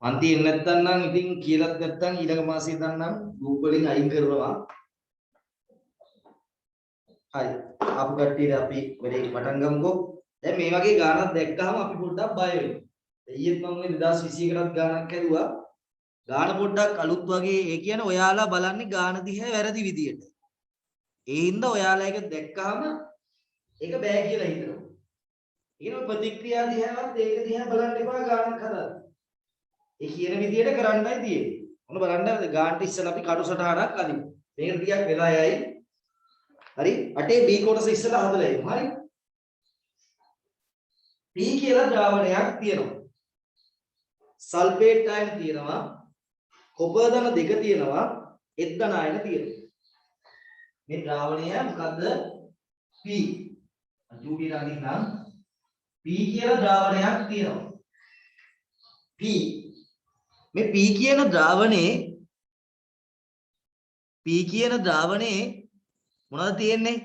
අන්තිම නැත්තම් නම් ඉතින් කියලාත් නැත්තම් ඊළඟ මාසෙ ඉඳන් නම් group වලින් අයින් කරනවා. හරි. ආපු කට්ටියට අපි වැඩේ පටන් ගමුකෝ. දැන් මේ වගේ ගානක් දැක්කහම අපි පොඩ්ඩක් බය වෙනවා. ඊයේත් මම මේ 2021 කටත් ගානක් හැදුවා. ගාන පොඩ්ඩක් අලුත් වගේ ඒ කියන්නේ ඔයාලා බලන්නේ ගාන දිහා වැරදි විදියට. ඒ හින්දා ඔයාලා එක දැක්කහම ඒක බෑ කියලා හිතනවා. ඊළඟ ප්‍රතික්‍රියා දිහාවත් ඒක දිහා බලන්න එපා ගානක් හදන්න. ඒ කියන විදියට කරන්නයි තියෙන්නේ. මොන බලන්න ගානට ඉස්සෙල්ලා අපි කටු සටහනක් අදිමු. මේක ටිකක් වෙලා යයි. හරි? අටේ B කොටස ඉස්සෙල්ලා හදලා ඉමු. හරි? P කියලා ද්‍රාවණයක් තියෙනවා. සල්ෆේට් අයන තියෙනවා. කොපර් ධන දෙක තියෙනවා. එත් ධන අයන තියෙනවා. මේ ද්‍රාවණය මොකද්ද? P. අජූබි රංගින් නම් P කියලා ද්‍රාවණයක් තියෙනවා. P මේ P කියන ද්‍රාවණේ මොනවද තියෙන්නේ?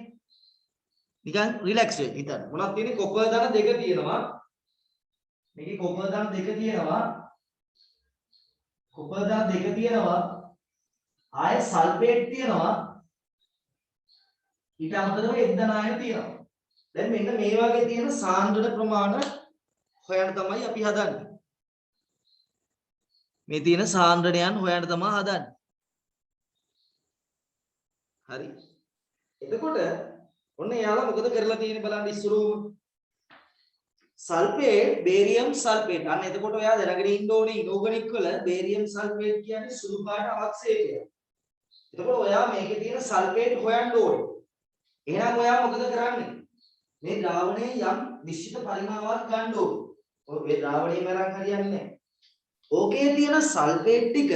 නිකන් රිලැක්ස් වෙන්න හිතන්න. මොනවද තියෙන්නේ? කොපර් ධන දෙක තියෙනවා. මේකේ කොපර් ධන දෙක තියෙනවා. කොපර් ධන දෙක තියෙනවා. ආය සල්ෆේට් තියෙනවා. ඊට අමතරව එක් ධන අයන තියෙනවා. දැන් මෙන්න මේ වගේ තියෙන සාන්ද්‍රණ ප්‍රමාණ හොයන්න තමයි අපි හදන්නේ. මේ තියෙන සාන්ද්‍රණයන් හොයන්න තමයි හදන්නේ. හරි. එතකොට ඔන්න එයාලා මොකද කරලා තියෙන්නේ බලන්න ඉස්සරෝම. Sulphate, barium sulphate. අන්න එතකොට ඔයා දැනගෙන ඉන්න ඕනේ ඉනෝගනික් වල බේරියම් සල්ෆේට් කියන්නේ සුදු පාට අවක්ෂේපය. එතකොට ඔයා මේකේ තියෙන සල්ෆේට් හොයන්න ඕනේ. එහෙනම් ඔයා මොකද කරන්නේ? මේ ද්‍රාවණයේ යම් නිශ්චිත පරිමාණයක් ගන්න ඕනේ. ඔය මේ ද්‍රාවණයම අරන් හරියන්නේ නැහැ. ඕකේ තියෙන සල්ෆේට් ටික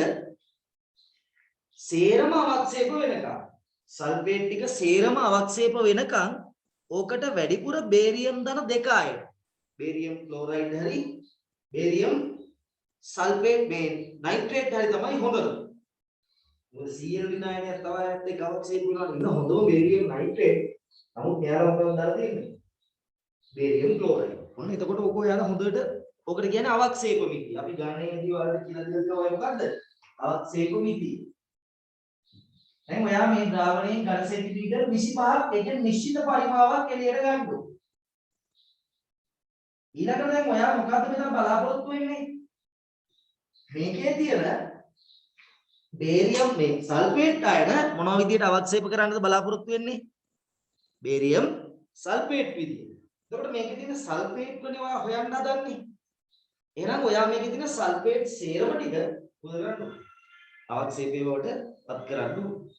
සේරම අවක්ෂේප වෙනකම් සල්ෆේට් ටික සේරම අවක්ෂේප වෙනකම් ඕකට වැඩිපුර බේරියම් ධන දෙක ආයෙත් බේරියම් ක්ලෝරයිඩ් හරි බේරියම් සල්ෆේට් මේ නයිට්‍රේට් හරි තමයි හොඳම. මොකද Cl විනායනයක් තව දෙක අවක්ෂේප වෙනවා නේද? හොඳම බේරියම් නයිට්‍රේට්. නමුත් මෙයාලා මොකක්ද දාලා තියෙන්නේ? Barium chloride. ඔන්න එතකොට ඔක ඔයාලා හොඳට ඔකට කියන්නේ අවක්ෂේප මිති. අපි ගණනයේදී වලට කියලා දෙනවා ඔය මොකද්ද? අවක්ෂේප මිති. දැන් ඔයා මේ ද්‍රාවණයේ ඝන සෙන්ටිමීටර් 25ක් ඒ කියන්නේ නිශ්චිත පරිමාවක් එළියට ගන්න ඕනේ. ඊළඟට දැන් ඔයා මොකද්ද මෙතන බලාපොරොත්තු වෙන්නේ? මේකේ තියෙන බේරියම් මේ සල්ෆේට් අයන මොන විදිහට අවක්ෂේප කරන්නද බලාපොරොත්තු වෙන්නේ? බේරියම් සල්ෆේට් විදිහට. එතකොට මේකේ තියෙන සල්ෆේට් වලින් ඔයා හොයන්න හදන්නේ. එහෙනම් ඔයා මේකේ තියෙන සල්ෆේට් සේරම ටික මොකද කරන්න ඕනේ? අවක්ෂේපය වලට පත් කරන්න ඕනේ.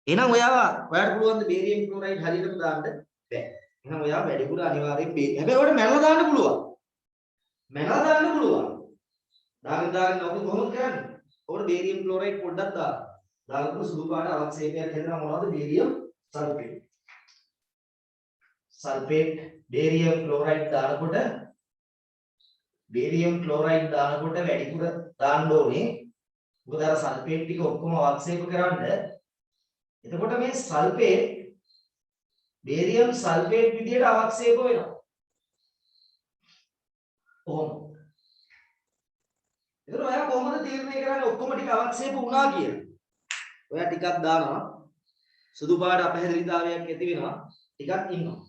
එහෙනම් ඔයාට පුළුවන් ද බේරියම් ක්ලෝරයිඩ් හරියටම දාන්න බෑ. එහෙනම් ඔයා වැඩිපුර අනිවාර්යෙන් හැබැයි ඔයාට මැනලා දාන්න පුළුවන්. මැනලා දාන්න පුළුවන්. දාගෙන ඔක කොහොමද කරන්නේ? ඔකට බේරියම් ක්ලෝරයිඩ් පොඩ්ඩක් දාන්න. දාලා සුදු පාට අවක්ෂේපයක් හැදෙනවා මොනවද? Barium sulphate. Sulphate barium chloride දානකොට වැඩිපුර දාන්න ඕනේ. මොකද අර සල්ෆේට් ටික ඔක්කොම අවක්ෂේප කරන්න. එතකොට මේ සල්ෆේට් බේරියම් සල්ෆේට් විදියට අවක්ෂේප වෙනවා. කොහොමද? එතකොට ඔයා කොහොමද තීරණය කරන්නේ ඔක්කොම ටික අවක්ෂේප වුණා කියලා? ඔයා ටිකක් දානවා. සුදු පාට අපහැදිලිතාවයක් ඇති වෙනවා. ටිකක් ඉන්නවා.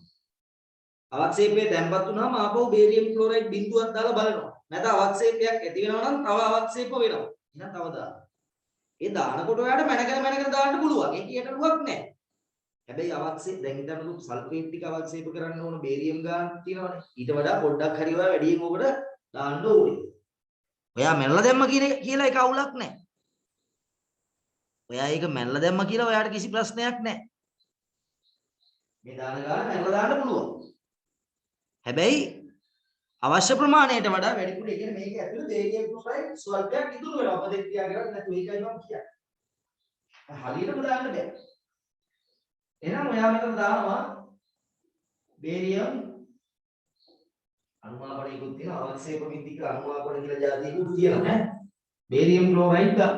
අවක්ෂේපයේ තැම්පත් වුණාම ආපහු බේරියම් ක්ලෝරයිඩ් බිඳුවක් දාලා බලනවා. නැත්නම් අවක්ෂේපයක් ඇති වෙනවා නම් තව අවක්ෂේප වෙනවා. එහෙනම් තව දාන්න. ඒ දානකොට ඔයාලට මැනගෙන දාන්න පුළුවන්. ඒක කියටලුවක් නැහැ. හැබැයි අවක්ෂේප දැන් හිතන්නකො සල්ෆේට් ටික අවක්ෂේප කරන්න ඕන බේරියම් ගාන තියෙනවනේ. ඊට වඩා පොඩ්ඩක් හරි ඔයා වැඩියෙන් ඔකට දාන්න ඕනේ. ඔයා මැනලා දැම්ම කියලා ඒක අවුලක් නැහැ. ඔයා ඒක මැනලා දැම්ම කියලා ඔයාට කිසි ප්‍රශ්නයක් නැහැ. මේ දාන ගාන මැනලා දාන්න පුළුවන්. හැබැයි අවශ්‍ය ප්‍රමාණයට වඩා වැඩිපුර ඒ කියන්නේ මේක ඇතුළේ බේරියම් ක්ලෝරයිඩ් ස්වල්පයක් ඉතුරු වෙනවා. ප්‍රතික්‍රියා කරන්නේ නැතුව ඒකයි මම කියන්නේ. හරියටම දාන්න බෑ. එහෙනම් ඔයා මෙතන දානවා බේරියම් අනුමාපණයකුත් තියෙනවා. අවක්ෂේප මිතික අනුමාපණ කියලා જાතියකුත් තියෙනවා ඈ. බේරියම් ක්ලෝරයිඩ් ගන්න.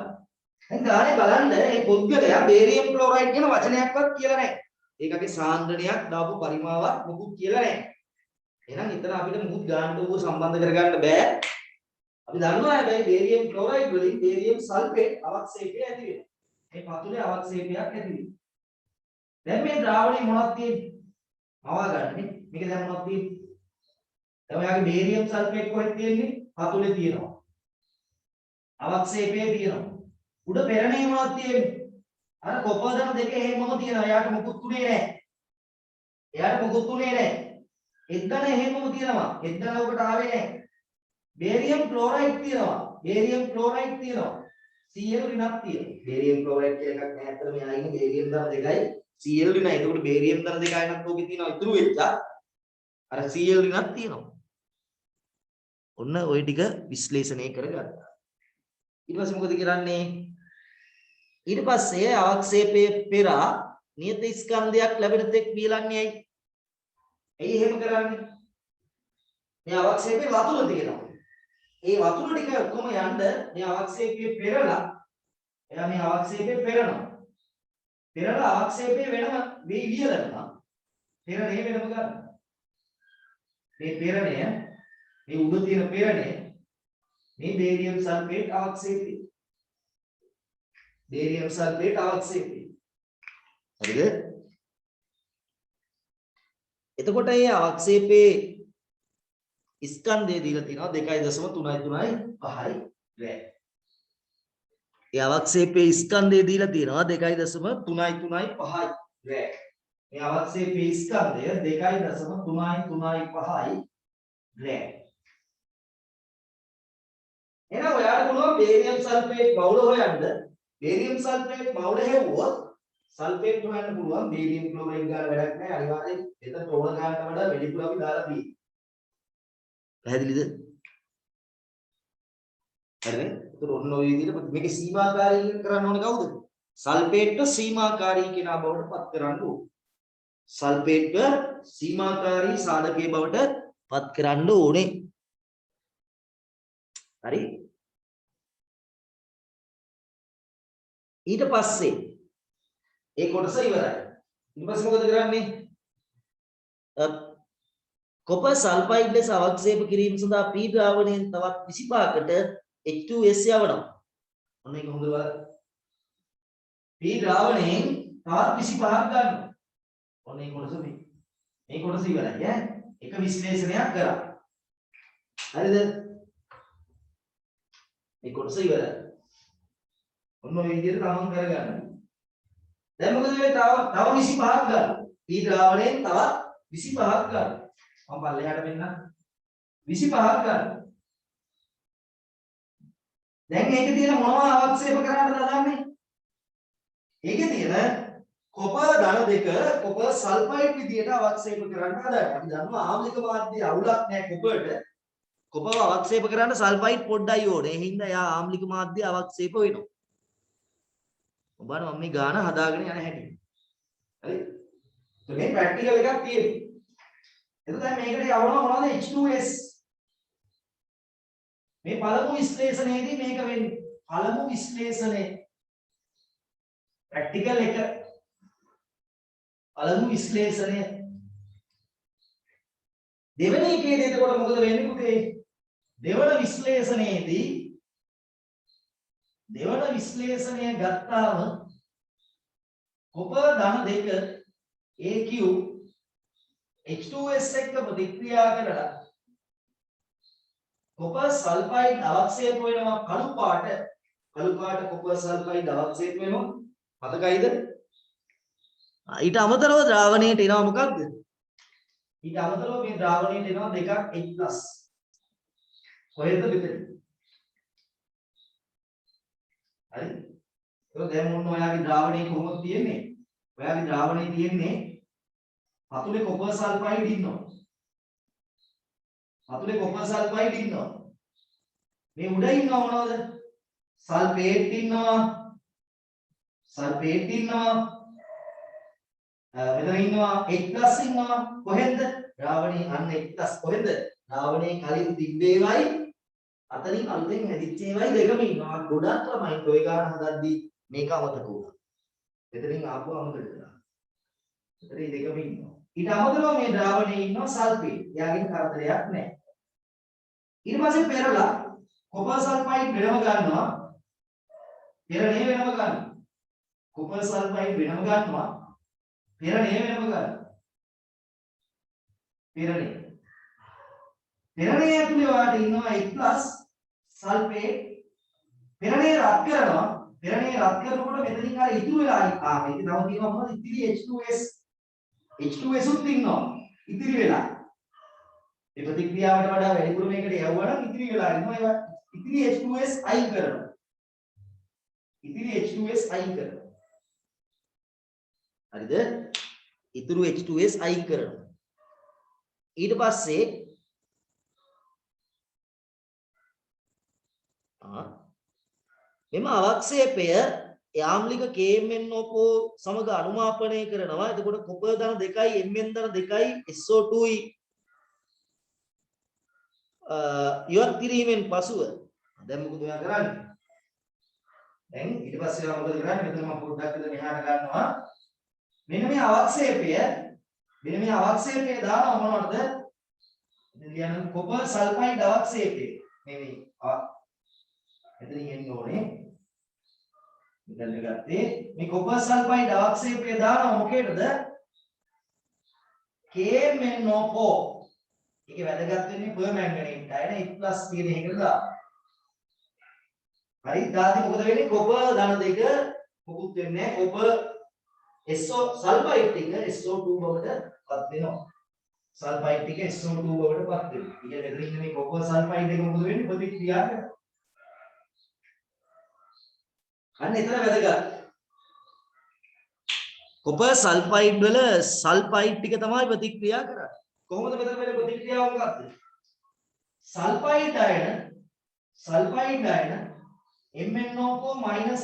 දැන් ගානේ බලන්න මේ පුද්ගලයා බේරියම් ක්ලෝරයිඩ් කියන වචනයක්වත් කියලා නැහැ. ඒකගේ සාන්ද්‍රණයක් දාපු පරිමාවක් මොකුත් කියලා නැහැ. එහෙනම් එතන අපිට මුකුත් ගානට උව සම්බන්ධ කරගන්න බෑ. අපි අපි දන්නවා හැබැයි බේරියම් ක්ලෝරයිඩ් වලින් බේරියම් සල්ෆේට් අවක්ෂේපය ඇති වෙනවා. මේ පතුලේ අවක්ෂේපයක් ඇති වෙනවා. දැන් මේ ද්‍රාවණය මොනවද තියෙන්නේ? මවා ගන්නනේ. මේක දැන් මොනවද තියෙන්නේ? දැන් ඔයාගේ බේරියම් සල්ෆේට් කොහෙද තියෙන්නේ? පතුලේ තියෙනවා. අවක්ෂේපයේ තියෙනවා. උඩ පෙරණේ මොනවද තියෙන්නේ? අර කොපර් ධන දෙකේ එහෙමම තියෙනවා. එයාට මුකුත් උනේ නැහැ. එයාට මුකුත් උනේ නැහැ. එක්දන එහෙමම තියෙනවා. එක්දන ඔකට ආවේ නැහැ. බේරියම් ක්ලෝරයිඩ් තියෙනවා. බේරියම් ක්ලෝරයිඩ් තියෙනවා. Cl ඍණක් තියෙනවා. බේරියම් ක්ලෝරයිඩ් කියලා එකක් නැහැ. අතන මෙයා ඉන්නේ බේරියම් ධන දෙකයි Cl ඍණයි. එතකොට බේරියම් ධන දෙක අයනත් ඕකේ තියෙනවා. ඉතුරු වෙච්ච අර Cl ඍණක් තියෙනවා. ඔන්න ওই ටික විශ්ලේෂණය කරගත්තා. ඊට පස්සේ මොකද කරන්නේ? ඊට පස්සේ අවක්ෂේපයේ පෙර නියත ස්කන්ධයක් ලැබෙන තෙක් බීලන්නේ ඇයි? ඇයි එහෙම කරන්නේ? මේ අවක්ෂේපේ වතුර තියෙනවා. ඒ වතුර ටික ඔක්කොම යන්න මේ අවක්ෂේපයේ පෙරලා එයා මේ අවක්ෂේපේ පෙරනවා. පෙරලා අවක්ෂේපේ වෙනම මේ වියදනවා. පෙරණේ වෙනම ගන්න. මේ පෙරණය මේ උඩ තියෙන පෙරණය මේ බේරියම් සල්ෆේට් අවක්ෂේපය. බේරියම් සල්ෆේට් අවක්ෂේපය. හරිද? එතකොට මේ අවක්ෂේපේ ස්කන්ධය දීලා තියෙනවා 2.335යි රැ. ඒ අවක්ෂේපයේ ස්කන්ධය දීලා තියෙනවා 2.335යි රැ. මේ අවක්ෂේපයේ ස්කන්ධය 2.335යි රැ. එහෙනම් ඔයාලට පුළුවන් බේරියම් සල්ෆේට් බහුල හොයන්න. බේරියම් සල්ෆේට් බහුල හෙව්වොත් සල්ෆේට් හොයන්න පුළුවන්. බේරියම් ක්ලෝරයිඩ් ගාන වැඩක් නැහැ. අනිවාර්යෙන් එතන ටෝන ගානට වඩා වැඩිපුර අපි දාලා තියෙනවා. පැහැදිලිද? හරිද? ඒතර ඔන්න ඔය විදිහට මේක සීමාකාරී කරන්න ඕනේ කවුද? සල්ෆේට් සීමාකාරී කෙනා බවට පත් කරන්න ඕනේ. සල්ෆේට් සීමාකාරී සාධකයේ බවට පත් කරන්න ඕනේ. හරි? ඊට පස්සේ ඒ කොටස ඉවරයි. ඊට පස්සේ මොකද කරන්නේ? කොපර් සල්ෆයිඩ් ලෙස අවක්ෂේප කිරීම සඳහා P ද්‍රාවණයෙන් තවත් 25කට H2S යවනවා. ඔන්න ඒක හොඳ බලන්න. P ද්‍රාවණයෙන් තවත් 25ක් ගන්නවා. ඔන්න මේ කොටස මේ කොටස ඉවරයි ඈ. එක විශ්ලේෂණයක් කරා. හරිද? මේ කොටස ඉවරයි. ඔන්න ඔය විදිහට තමන් කරගන්න. දැන් මොකද වෙන්නේ? තව 25ක් ගන්න. P ද්‍රාවණයෙන් තවත් 25ක් ගන්න. මම පල්ලෙහාට මෙන්න 25ක් ගන්න. දැන් මේකේ තියෙන මොනවා අවක්ෂේප කරන්නද හදන්නේ? ඒකේ තියෙන කොපර් ධන දෙක කොපර් සල්ෆයිඩ් විදියට අවක්ෂේප කරන්න හදන්නේ. අපි දන්නවා ආම්ලික මාධ්‍ය අවුලක් නැහැ කොපර්ට. කොපර් අවක්ෂේප කරන්න සල්ෆයිඩ් පොඩ්ඩයි ඕනේ. ඒ හින්දා යා ආම්ලික මාධ්‍ය අවක්ෂේප වෙනවා. ඔබට මම මේ ගාන හදාගෙන යන හැටි. හරි? මේ ප්‍රැක්ටිකල් එකක් තියෙනවා. එතකොට දැන් මේකට යවනවා මොනවද? H2S. මේ පළමු විශ්ලේෂණයේදී මේක වෙන්නේ. පළමු විශ්ලේෂණය ප්‍රැක්ටිකල් එක. පළමු විශ්ලේෂණය. දෙවෙනි එකේදී එතකොට මොකද වෙන්නේ පුතේ? දෙවන විශ්ලේෂණය ගත්තාම කොපර් ධන දෙක AQ H2S එක්ක ප්‍රතික්‍රියා කරලා කොපර් සල්ෆයිඩ් අවක්ෂේප වෙනවා කළු පාට කොපර් සල්ෆයිඩ් අවක්ෂේප වෙනවා මතකයිද? ඊට අමතරව ද්‍රාවණයට එනවා මොකක්ද? ඊට අමතරව මේ ද්‍රාවණයට එනවා දෙකක් H+ කොහෙද මෙතන? හරි? ඒක දැන් මොන ඔයාගේ ද්‍රාවණය කොහොමද තියෙන්නේ? ඔයාගේ ද්‍රාවණය තියෙන්නේ පතුලේ කොපර් සල්ෆයිඩ් ඉන්නවා. පතුලේ කොපර් සල්ෆයිඩ් ඉන්නවා. මේ උඩ ඉන්නව මොනවද? සල්ෆේට් ඉන්නවා. මෙතන ඉන්නවා H+ ඉන්නවා. කොහෙන්ද? ද්‍රාවණයේ අන්න H+ කොහෙන්ද? ද්‍රාවණයේ කලින් තිබ්බේවයි අතනින් අලුතෙන් හැදිච්ච ඒවායි දෙකම ඉන්නවා. ගොඩක් ළමයි toy ගන්න හදද්දී මේක අමතක වුණා. එතනින් ආපුව අමතක කරා. එතන මේ දෙකම ඉන්නවා. ඊට අමතරව මේ ද්‍රාවණයේ ඉන්නවා සල්ෆේට්. එයාගෙන් කරදරයක් නැහැ. ඊට පස්සේ පෙරලා කොපර් සල්ෆයිඩ් වෙනම ගන්නවා පෙරණිය වෙනම ගන්නවා කොපර් සල්ෆයිඩ් වෙනම ගන්නවා පෙරණිය වෙනම ගන්නවා පෙරණිය ඇතුලේ වාට ඉන්නවා H+ සල්ෆේට් පෙරණිය රත් කරනවා පෙරණිය රත් කරනකොට මෙතනින් අර ඉතුරු වෙලා මේක තව තියෙනවා මොනවද ඉතිරි H2S උත් ඉන්නවා ඉතිරි වෙලා ඒ ප්‍රතික්‍රියාවට වඩා වැඩිපුර මේකට යවුවා නම් ඉතිරි වෙලා ඉන්නවා ඒවා ඉතිරි H2S අයින් කරනවා හරිද ඉතුරු H2S අයින් කරනවා ඊට පස්සේ මෙම අවක්ෂේපය යාම්ලික KMnO සමග අනුමාපනය කරනවා එතකොට කොපර් ධන 2යි Mn ධන 2යි SO2යි ඉවත් කිරීමෙන් පසුව දැන් මොකද ඔයා කරන්නේ දැන් ඊට පස්සේ ඔයා මොකද කරන්නේ මෙතන මම පොඩ්ඩක් විතර මෙහාට ගන්නවා මෙන්න මේ අවක්ෂේපය දානවා මොනවද ඉතින් කියන්නේ කොපර් සල්ෆයිඩ් අවක්ෂේපය නෙවෙයි මෙතනින් එන්න ඕනේ මෙතන ගත්තේ මේ කොපර් සල්ෆයිඩ් අවක්ෂේපය දානවා මොකේද KMnO4 ඒකේ වැදගත් වෙන්නේ පර්මැංගනේට් අයන H+ තියෙන එකද හරි දාති මොකද වෙන්නේ කොපර් ධන 2 මොකුත් වෙන්නේ නැහැ කොපර් SO සල්ෆයිඩ් ටික SO2 බවට පත් වෙනවා සල්ෆයිඩ් ටික SO2 බවට පත් වෙනවා ඊට මෙතන ඉන්න මේ කොපර් සල්ෆයිඩ් එක මොකද වෙන්නේ ප්‍රතික්‍රියා කරනවා අන්න එතන වැදගත් කොපර් සල්ෆයිඩ් වල සල්ෆයිඩ් ටික තමයි ප්‍රතික්‍රියා කරන්නේ කොහොමද මෙතන වෙන ප්‍රතික්‍රියාව මොකක්ද සල්ෆයිඩ් අයන MnO4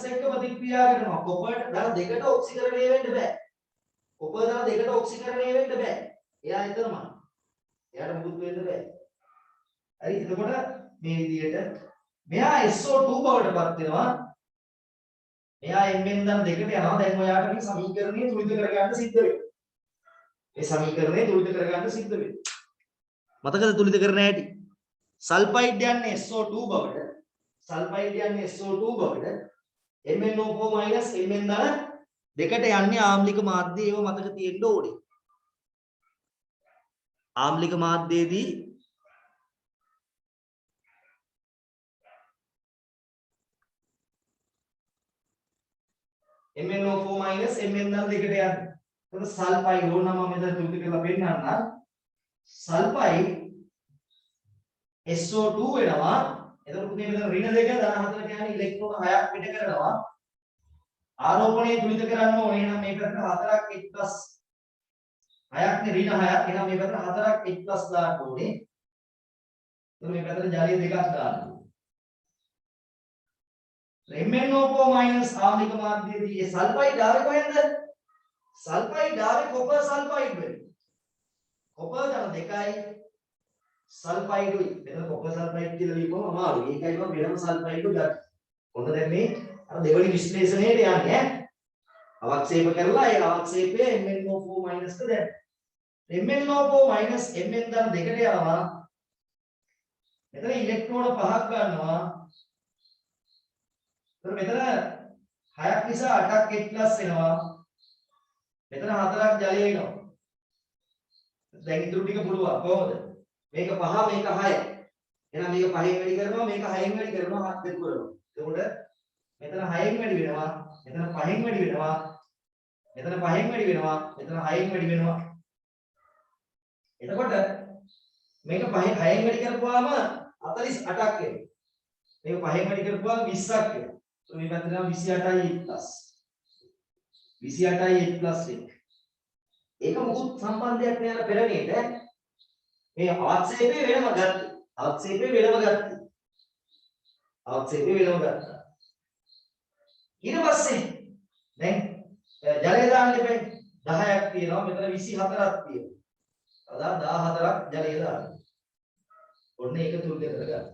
එක්ක ප්‍රතික්‍රියා කරනවා කොපර් ධන දෙකට ඔක්සිකරණය වෙන්න බෑ කොපර් ධන දෙකට ඔක්සිකරණය වෙන්න බෑ එයා එතනමයි එයාට මුකුත් වෙන්න බෑ හරි එතකොට මේ විදිහට මෙයා SO2 බවට පත් වෙනවා මෙයා Mn ධන දෙකට යනවා දැන් ඔයාට මේ සමීකරණය තුලිත කරගන්න සිද්ධ වෙනවා මේ සමීකරණය තුලිත කරගන්න සිද්ධ වෙනවා මතකද තුලිත කරන හැටි සල්ෆයිඩ් යන්නේ SO2 බවට MnO4 Mn ධන දෙකට යන්නේ ආම්ලික මාධ්‍ය ඒව මතක තියෙන්න ඕනේ ආම්ලික මාධ්‍යයේදී MnO4 Mn ධන දෙකට යන්නේ එතකොට සල්ෆයිඩ් ඕන නම් මම මෙතන තුලිත කරලා පෙන්නන්නම් සල්ෆයිඩ් SO2 වෙනවා එතකොට පුතේ මෙතන ඍණ 2 ධන 4ට යන ඉලෙක්ට්‍රෝන 6ක් පිට කරනවා ආරෝපණය තුලිත කරන්න ඕනේ නම් මේ පැත්තට 4ක් H+ 6ක් නේ ඍණ 6ක් එහෙනම් මේ පැත්තට 4ක් H+ දාන්න ඕනේ එතකොට මේ පැත්තට ජලය දෙකක් දාන්න MnO4 ආම්ලික මාධ්‍යයේදී ඒ සල්ෆයිඩ් ආවේ කොහෙන්ද සල්ෆයිඩ් ආවේ කොපර් සල්ෆයිඩ් වලින් කොපර් ධන 2යි සල්ෆයිඩ් උයි මෙතන කොපර් සල්ෆයිඩ් කියලා ලියපුවම අමාරුයි ඒකයි මම වෙනම සල්ෆයිඩ් ගත්තා ඔන්න දැන් මේ අර දෙවෙනි විශ්ලේෂණයට යන්නේ අවක්ෂේප කරලා ඒ අවක්ෂේපය MnO4 ට දැන් MnO4 Mn ධන දෙකට යනවා මෙතන ඉලෙක්ට්‍රෝන 5ක් ගන්නවා එතකොට මෙතන 6ක් නිසා 8ක් H+ එනවා මෙතන 4ක් ජලය එනවා දැන් ඉතුරු ටික පුළුවන් කොහොමද මේක 5 මේක 6 එහෙනම් මේක 5න් වැඩි කරනවා මේක 6න් වැඩි කරනවා හත් දෙක කරනවා එතකොට මෙතන 6න් වැඩි වෙනවා මෙතන 5න් වැඩි වෙනවා මෙතන 5න් වැඩි වෙනවා මෙතන 6න් වැඩි වෙනවා එතකොට මේක 5න් 6න් වැඩි කරපුවාම 48ක් එනවා මේක 5න් වැඩි කරපුවාම 20ක් එනවා මේ පැත්තට 28යි H+ ඒක මොකුත් සම්බන්ධයක් නෑ අර පෙරණියට මේ අවක්ෂේපේ වෙනම ගත්තා අවක්ෂේපේ වෙනම ගත්තා ඊට පස්සේ දැන් ජලය දාන්න එපා 10ක් තියෙනවා මෙතන 24ක් තියෙනවා අදා 14ක් ජලය දාන්න ඔන්න ඒක තුල්ද කරගන්න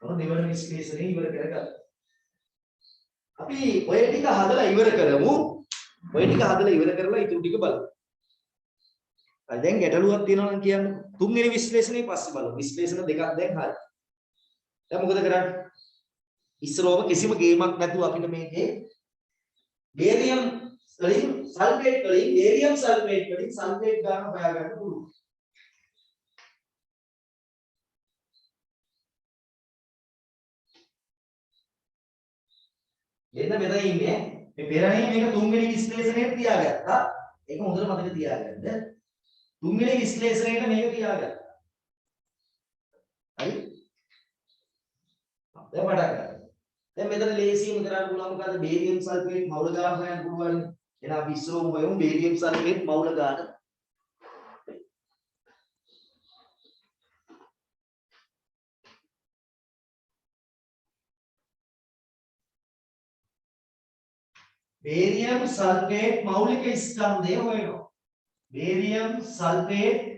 ඔන්න දෙවන විශ්ලේෂණය ඉවර කරගන්න අපි ඔය ටික හදලා ඉවර කරමු ඔය ටික හදලා ඉවර කරලා ඊටු ටික බලමු හරි දැන් ගැටලුවක් තියෙනවා නම් කියන්න තුන්වෙනි විශ්ලේෂණේ පස්සේ බලමු විශ්ලේෂණ දෙකක් දැන් හරි දැන් මොකද කරන්නේ? ඉස්සරෝම කිසිම ගේමක් නැතුව අපිට මේකේ බේරියම් වලින් සල්ෆේට් වලින් බේරියම් සල්ෆේට් වලින් සල්ෆේට් ගන්න හොයාගන්න පුළුවන්. එන්න මෙතන ඉන්නේ මේ පෙරණිය මේක තුන්වෙනි විශ්ලේෂණයට තියාගත්තා. ඒක හොඳට මතක තියාගන්න. තුන්වෙනි විශ්ලේෂණයට මේක තියාගත්තා. හරි? දැන් පටන් ගන්න. දැන් මෙතන ලේසියෙන්ම කරන්න පුළුවන් මොකද්ද? බේරියම් සල්ෆේට් මවුල ගන්න හොයන්න පුළුවන්. එහෙනම් අපි ඉස්සරෝම හොයමු බේරියම් සල්ෆේට් මවුල ගන්න. बेरियम सल्फेट मौलिक स्कंदे होएगा बेरियम सल्फेट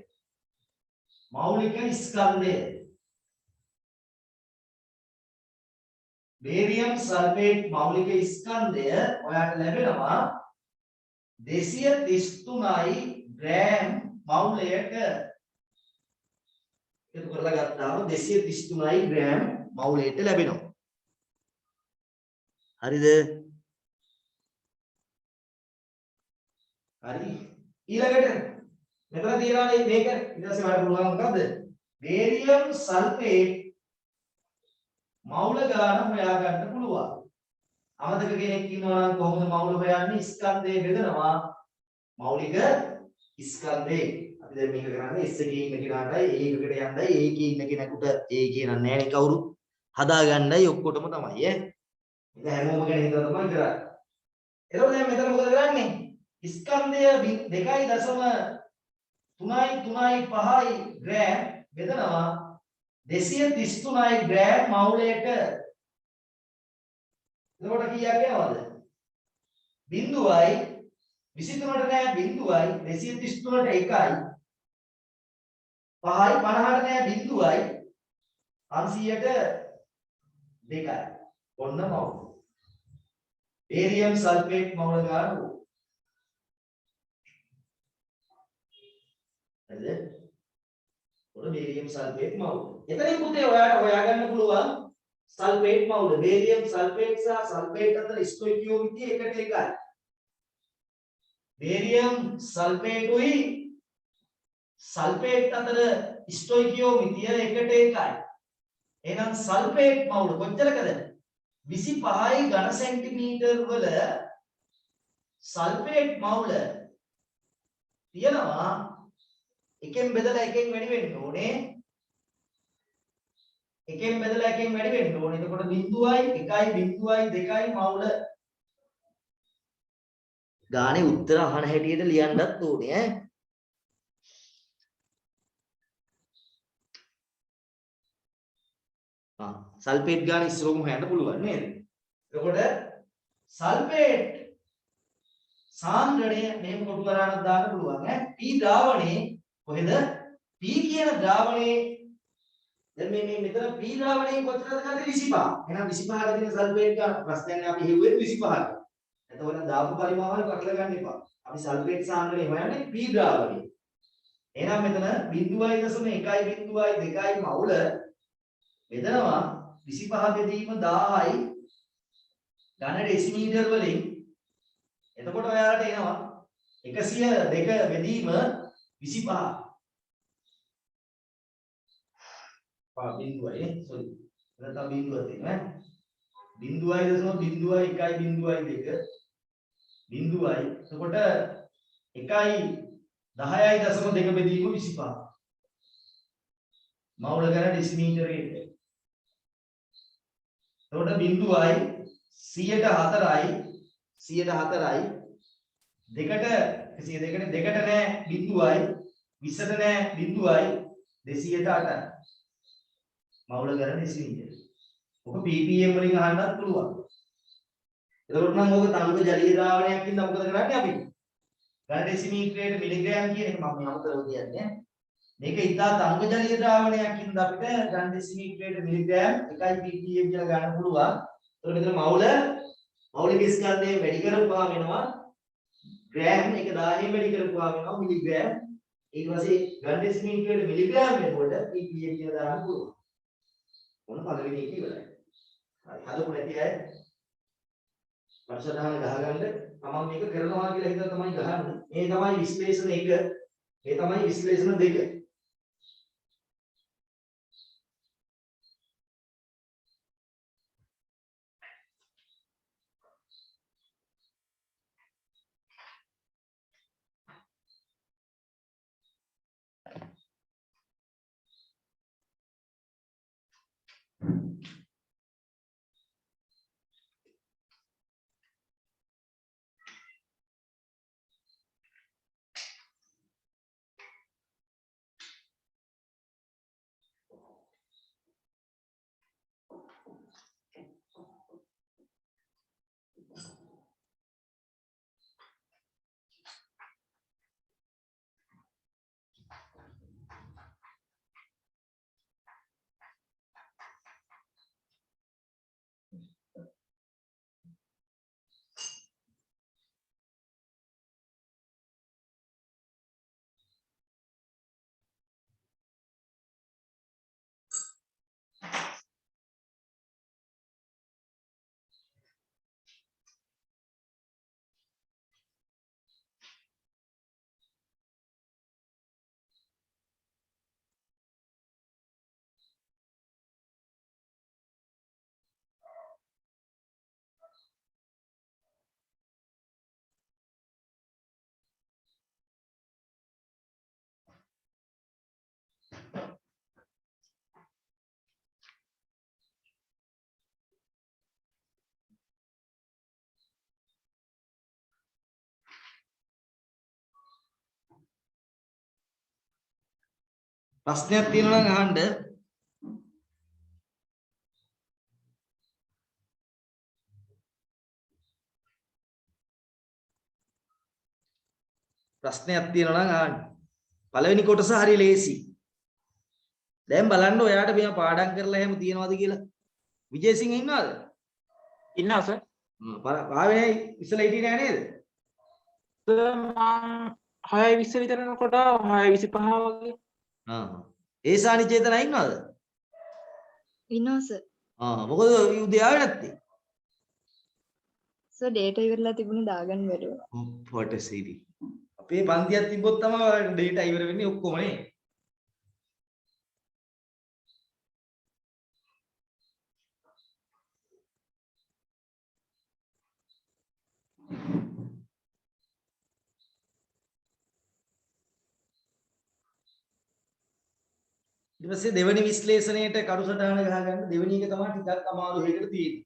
मौलिक स्कंदे बेरियम सल्फेट मौलिक स्कंदය ඔයාට ලැබෙනවා 233යි ග්‍රෑම් මවුලයට ඒක කරලා ගත්තාම 233යි ග්‍රෑම් මවුලයට ලැබෙනවා හරිද හරි ඊළඟට මෙතන තියනවා මේක ඊට පස්සේ වඩ පුළුවන් මොකද්ද බේරියම් සල්ෆේට් මවුල ගාන හොයා ගන්න පුළුවන් අමතක කෙනෙක් ඉන්නවා නම් කොහොමද මවුල හොයන්නේ ස්කන්ධය බෙදනවා මෞලික ස්කන්ධේ අපි දැන් මේක කරන්නේ S එකේ ඉන්න කෙනාටයි A එකකට යන්නයි A එකේ ඉන්න කෙනෙකුට A කියනන්නේ නැහැ නේ කවුරු හදාගන්නයි ඔක්කොටම තමයි ඈ ඉතින් හැමෝම ගැන හිතලා තමයි කරන්නේ එතකොට දැන් මෙතන මොකද කරන්නේ ස්කන්ධය 2.335 ග්‍රෑම් බෙදනවා 233යි ග්‍රෑම් මවුලයට එතකොට කීයක් එනවද බිංදුවයි 23ට නෑ බිංදුවයි 233ට 1යි 5යි 50ට නෑ බිංදුවයි 500ට 2යි ඔන්න මවුල බේරියම් සල්ෆේට් මවුල ගන්න හරිද? ඔය බේරියම් සල්ෆේට් මවුල. එතනින් පුතේ ඔයාලට හොයාගන්න පුළුවන් සල්ෆේට් මවුල. බේරියම් සල්ෆේට් සහ සල්ෆේට් අතර ස්ටොයිකියෝමිතිය එකට එකයි. බේරියම් සල්ෆේටුයි සල්ෆේට් අතර ස්ටොයිකියෝමිතිය එකට එකයි. එහෙනම් සල්ෆේට් මවුල කොච්චරකද? 25යි ඝන සෙන්ටිමීටර් වල සල්ෆේට් මවුල තියෙනවා එකෙන් බෙදලා එකෙන් වැඩි වෙන්න ඕනේ එකෙන් බෙදලා එකෙන් වැඩි වෙන්න ඕනේ එතකොට බිංදුවයි 1යි බිංදුවයි 2යි මවුල ගානේ උත්තර අහන හැටියට ලියන්නත් ඕනේ ඈ සල්ෆේට් ගාන ඉස්සරහම හොයන්න පුළුවන් නේද එතකොට සල්ෆේට් සාන්ද්‍රණය මෙහෙම කොටු කරානක් දාන්න පුළුවන් ඈ P ද්‍රාවණේ කොහෙද P කියන ද්‍රාවණේ දැන් මේ මෙතන P ද්‍රාවණේ කොච්චරද ගත්තේ 25 එහෙනම් 25ක තියෙන සල්ෆේට් ගන්න ප්‍රශ්නයක් අපි හෙව්වේ 25ට එතකොට දාපු පරිමාවල් කඩලා ගන්න එපා අපි සල්ෆේට් සාන්ද්‍රණය හොයන්නේ P ද්‍රාවණේ එහෙනම් මෙතන 0.1යි 2යි මවුල බෙදනවා 25 බෙදීම 1000යි ඝන ඩෙසිමීටර් වලින් එතකොට ඔයාලට එනවා 102 බෙදීම 25 බිංදුවයි සෝරි නැත්නම් බිංදුව තියෙනවා බිංදුවයි දශම බිංදුවයි 1යි බිංදුවයි 2 බිංදුවයි එතකොට 1යි 10යි දශම 2 බෙදීම 25 මවුල ගන්න ඩෙසිමීටරයට එතකොට බිංදුවයි 104යි 104යි දෙකට 102ට නෑ බිංදුවයි 20ට නෑ බිංදුවයි 208යි මවුල ගන්න ඩෙසිමීටර. ඔක ppm වලින් අහන්නත් පුළුවන්. එතකොට නම් ඕක තංග ජලීය ද්‍රාවණයක් ඉඳලා මොකද කරන්නේ අපි? ඝන ඩෙසිමීටරයට මිලිග්‍රෑම් කියන එක මම අමතරව කියන්නේ. මේක ඉතා තංග ජලීය ද්‍රාවණයක් ඉඳලා අපිට ඝන ඩෙසිමීටරයට මිලිග්‍රෑම් 1යි ppm කියලා ගන්න පුළුවන්. එතකොට මෙතන මෞලික ස්කන්ධය වැඩි කරපුවාම වෙනවා ග්‍රෑම් එක 1000 වැඩි කරපුවාම වෙනවා මිලිග්‍රෑම් ඊට පස්සේ ඝන ඩෙසිමීටරයට මිලිග්‍රෑම් වෙනකොට ppm කියලා දාන්න පුළුවන්. මොන පළවෙනි එක ඉවරයි. හරි හදපු නැති අය පරිසරහන ගහගන්න තමන් මේක කරනවා කියලා හිතලා තමයි ගහන්නේ. මේ තමයි විශ්ලේෂණ 1. මේ තමයි විශ්ලේෂණ 2. ප්‍රශ්නයක් තියෙනවා නම් අහන්න. ප්‍රශ්නයක් තියෙනවා නම් අහන්න. පළවෙනි කොටස හරි ලේසි. දැන් බලන්න ඔයාට මෙයා පාඩම් කරලා එහෙම තියනවාද කියලා. විජේසිංහ ඉන්නවද? ඉන්නවා සර්. ආවේ නැහැ ඉස්සලා හිටියේ නෑ නේද? සර් මම 6:20 විතර යනකොට 6:25 වගේ. ඒසානි චේතනා ඉන්නවද? ඉන්නවා සර්. මොකද උදේ ආවේ නැත්තේ? සර් ඩේටා ඉවරලා තිබුණේ දාගන්න බැරි වුණා. ඔප්පට සිරි. අපේ පන්තියක් තිබ්බොත් තමයි ඩේටා ඉවර වෙන්නේ ඔක්කොම නේ. ඊට පස්සේ දෙවෙනි විශ්ලේෂණයට කරුසටහන ගහගන්න. දෙවෙනි එක තමයි ටිකක් අමාරු වෙකට තියෙන්නේ.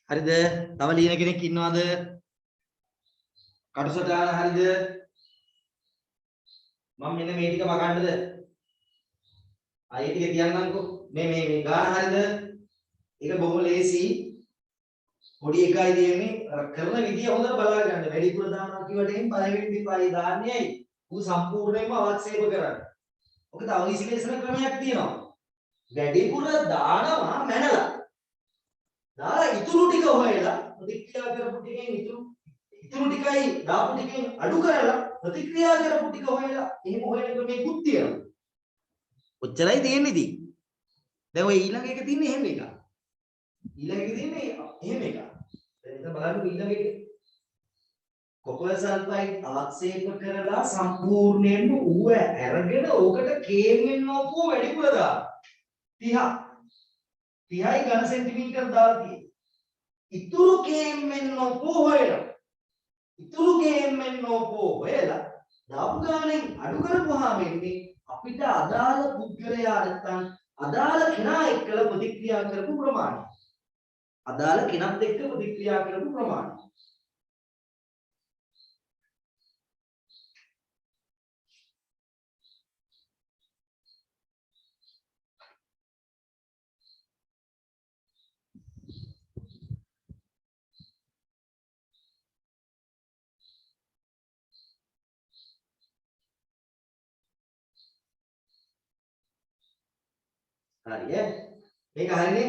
හරිද? තව ලියන කෙනෙක් ඉන්නවද? කටුසටහන හරිද? මම මෙන්න මේ ටික වගන්නද? ආයේ ටික කියන්නම්කෝ. මේ ගාන හරිද? ඒක බොහොම ලේසි. පොඩි එකයි දෙන්නේ කරන විදිය හොඳට බලා ගන්න. වැඩිපුර දානවා කියවට එහෙන් පළවෙනි දෙපයි දාන්නේ ඇයි? ඌ සම්පූර්ණයෙන්ම අවශ්‍යම කරන්නේ. ඔක තව විශ්ලේෂණ ක්‍රමයක් තියෙනවා. වැඩිපුර දානවා මැනලා. දාලා ඉතුරු ටික හොයලා ප්‍රතික්‍රියා කරපු ටිකෙන් ඉතුරු ටිකයි දාපු ටිකෙන් අඩු කරලා ප්‍රතික්‍රියා කරපු ටික හොයලා එහෙම හොයන ක්‍රමයකුත් තියෙනවා. ඔච්චරයි තියෙන්නේ ඉතින්. දැන් ඔය ඊළඟ එක තියෙන්නේ එහෙම එකක්. ඊළඟ එක තියෙන්නේ එහෙම එකක්. දැන් ඉතින් බලන්න ඊළඟ එක. කොපර් සල්ෆයිඩ් ආක්ෂේප කරලා සම්පූර්ණයෙන්ම ඌව අරගෙන ඕකට කේමෙන් නෝපුව වැඩිපුර දානවා. 30යි ඝන සෙන්ටිමීටර් දාලා තියෙන්නේ. ඉතුරු කේමෙන් නෝපුව හොයනවා. ඉතුරු කේමෙන් නෝපුව හොයලා දාපු ගානෙන් අඩු කරපුවාම එන්නේ අපිට අදාළ පුද්ගලයා නැත්නම් අදාළ කෙනා එක්කලා ප්‍රතික්‍රියා කරපු ප්‍රමාණය. අදාළ කෙනත් එක්ක ප්‍රතික්‍රියා කරපු ප්‍රමාණය. හරි ඈ මේක හරිනේ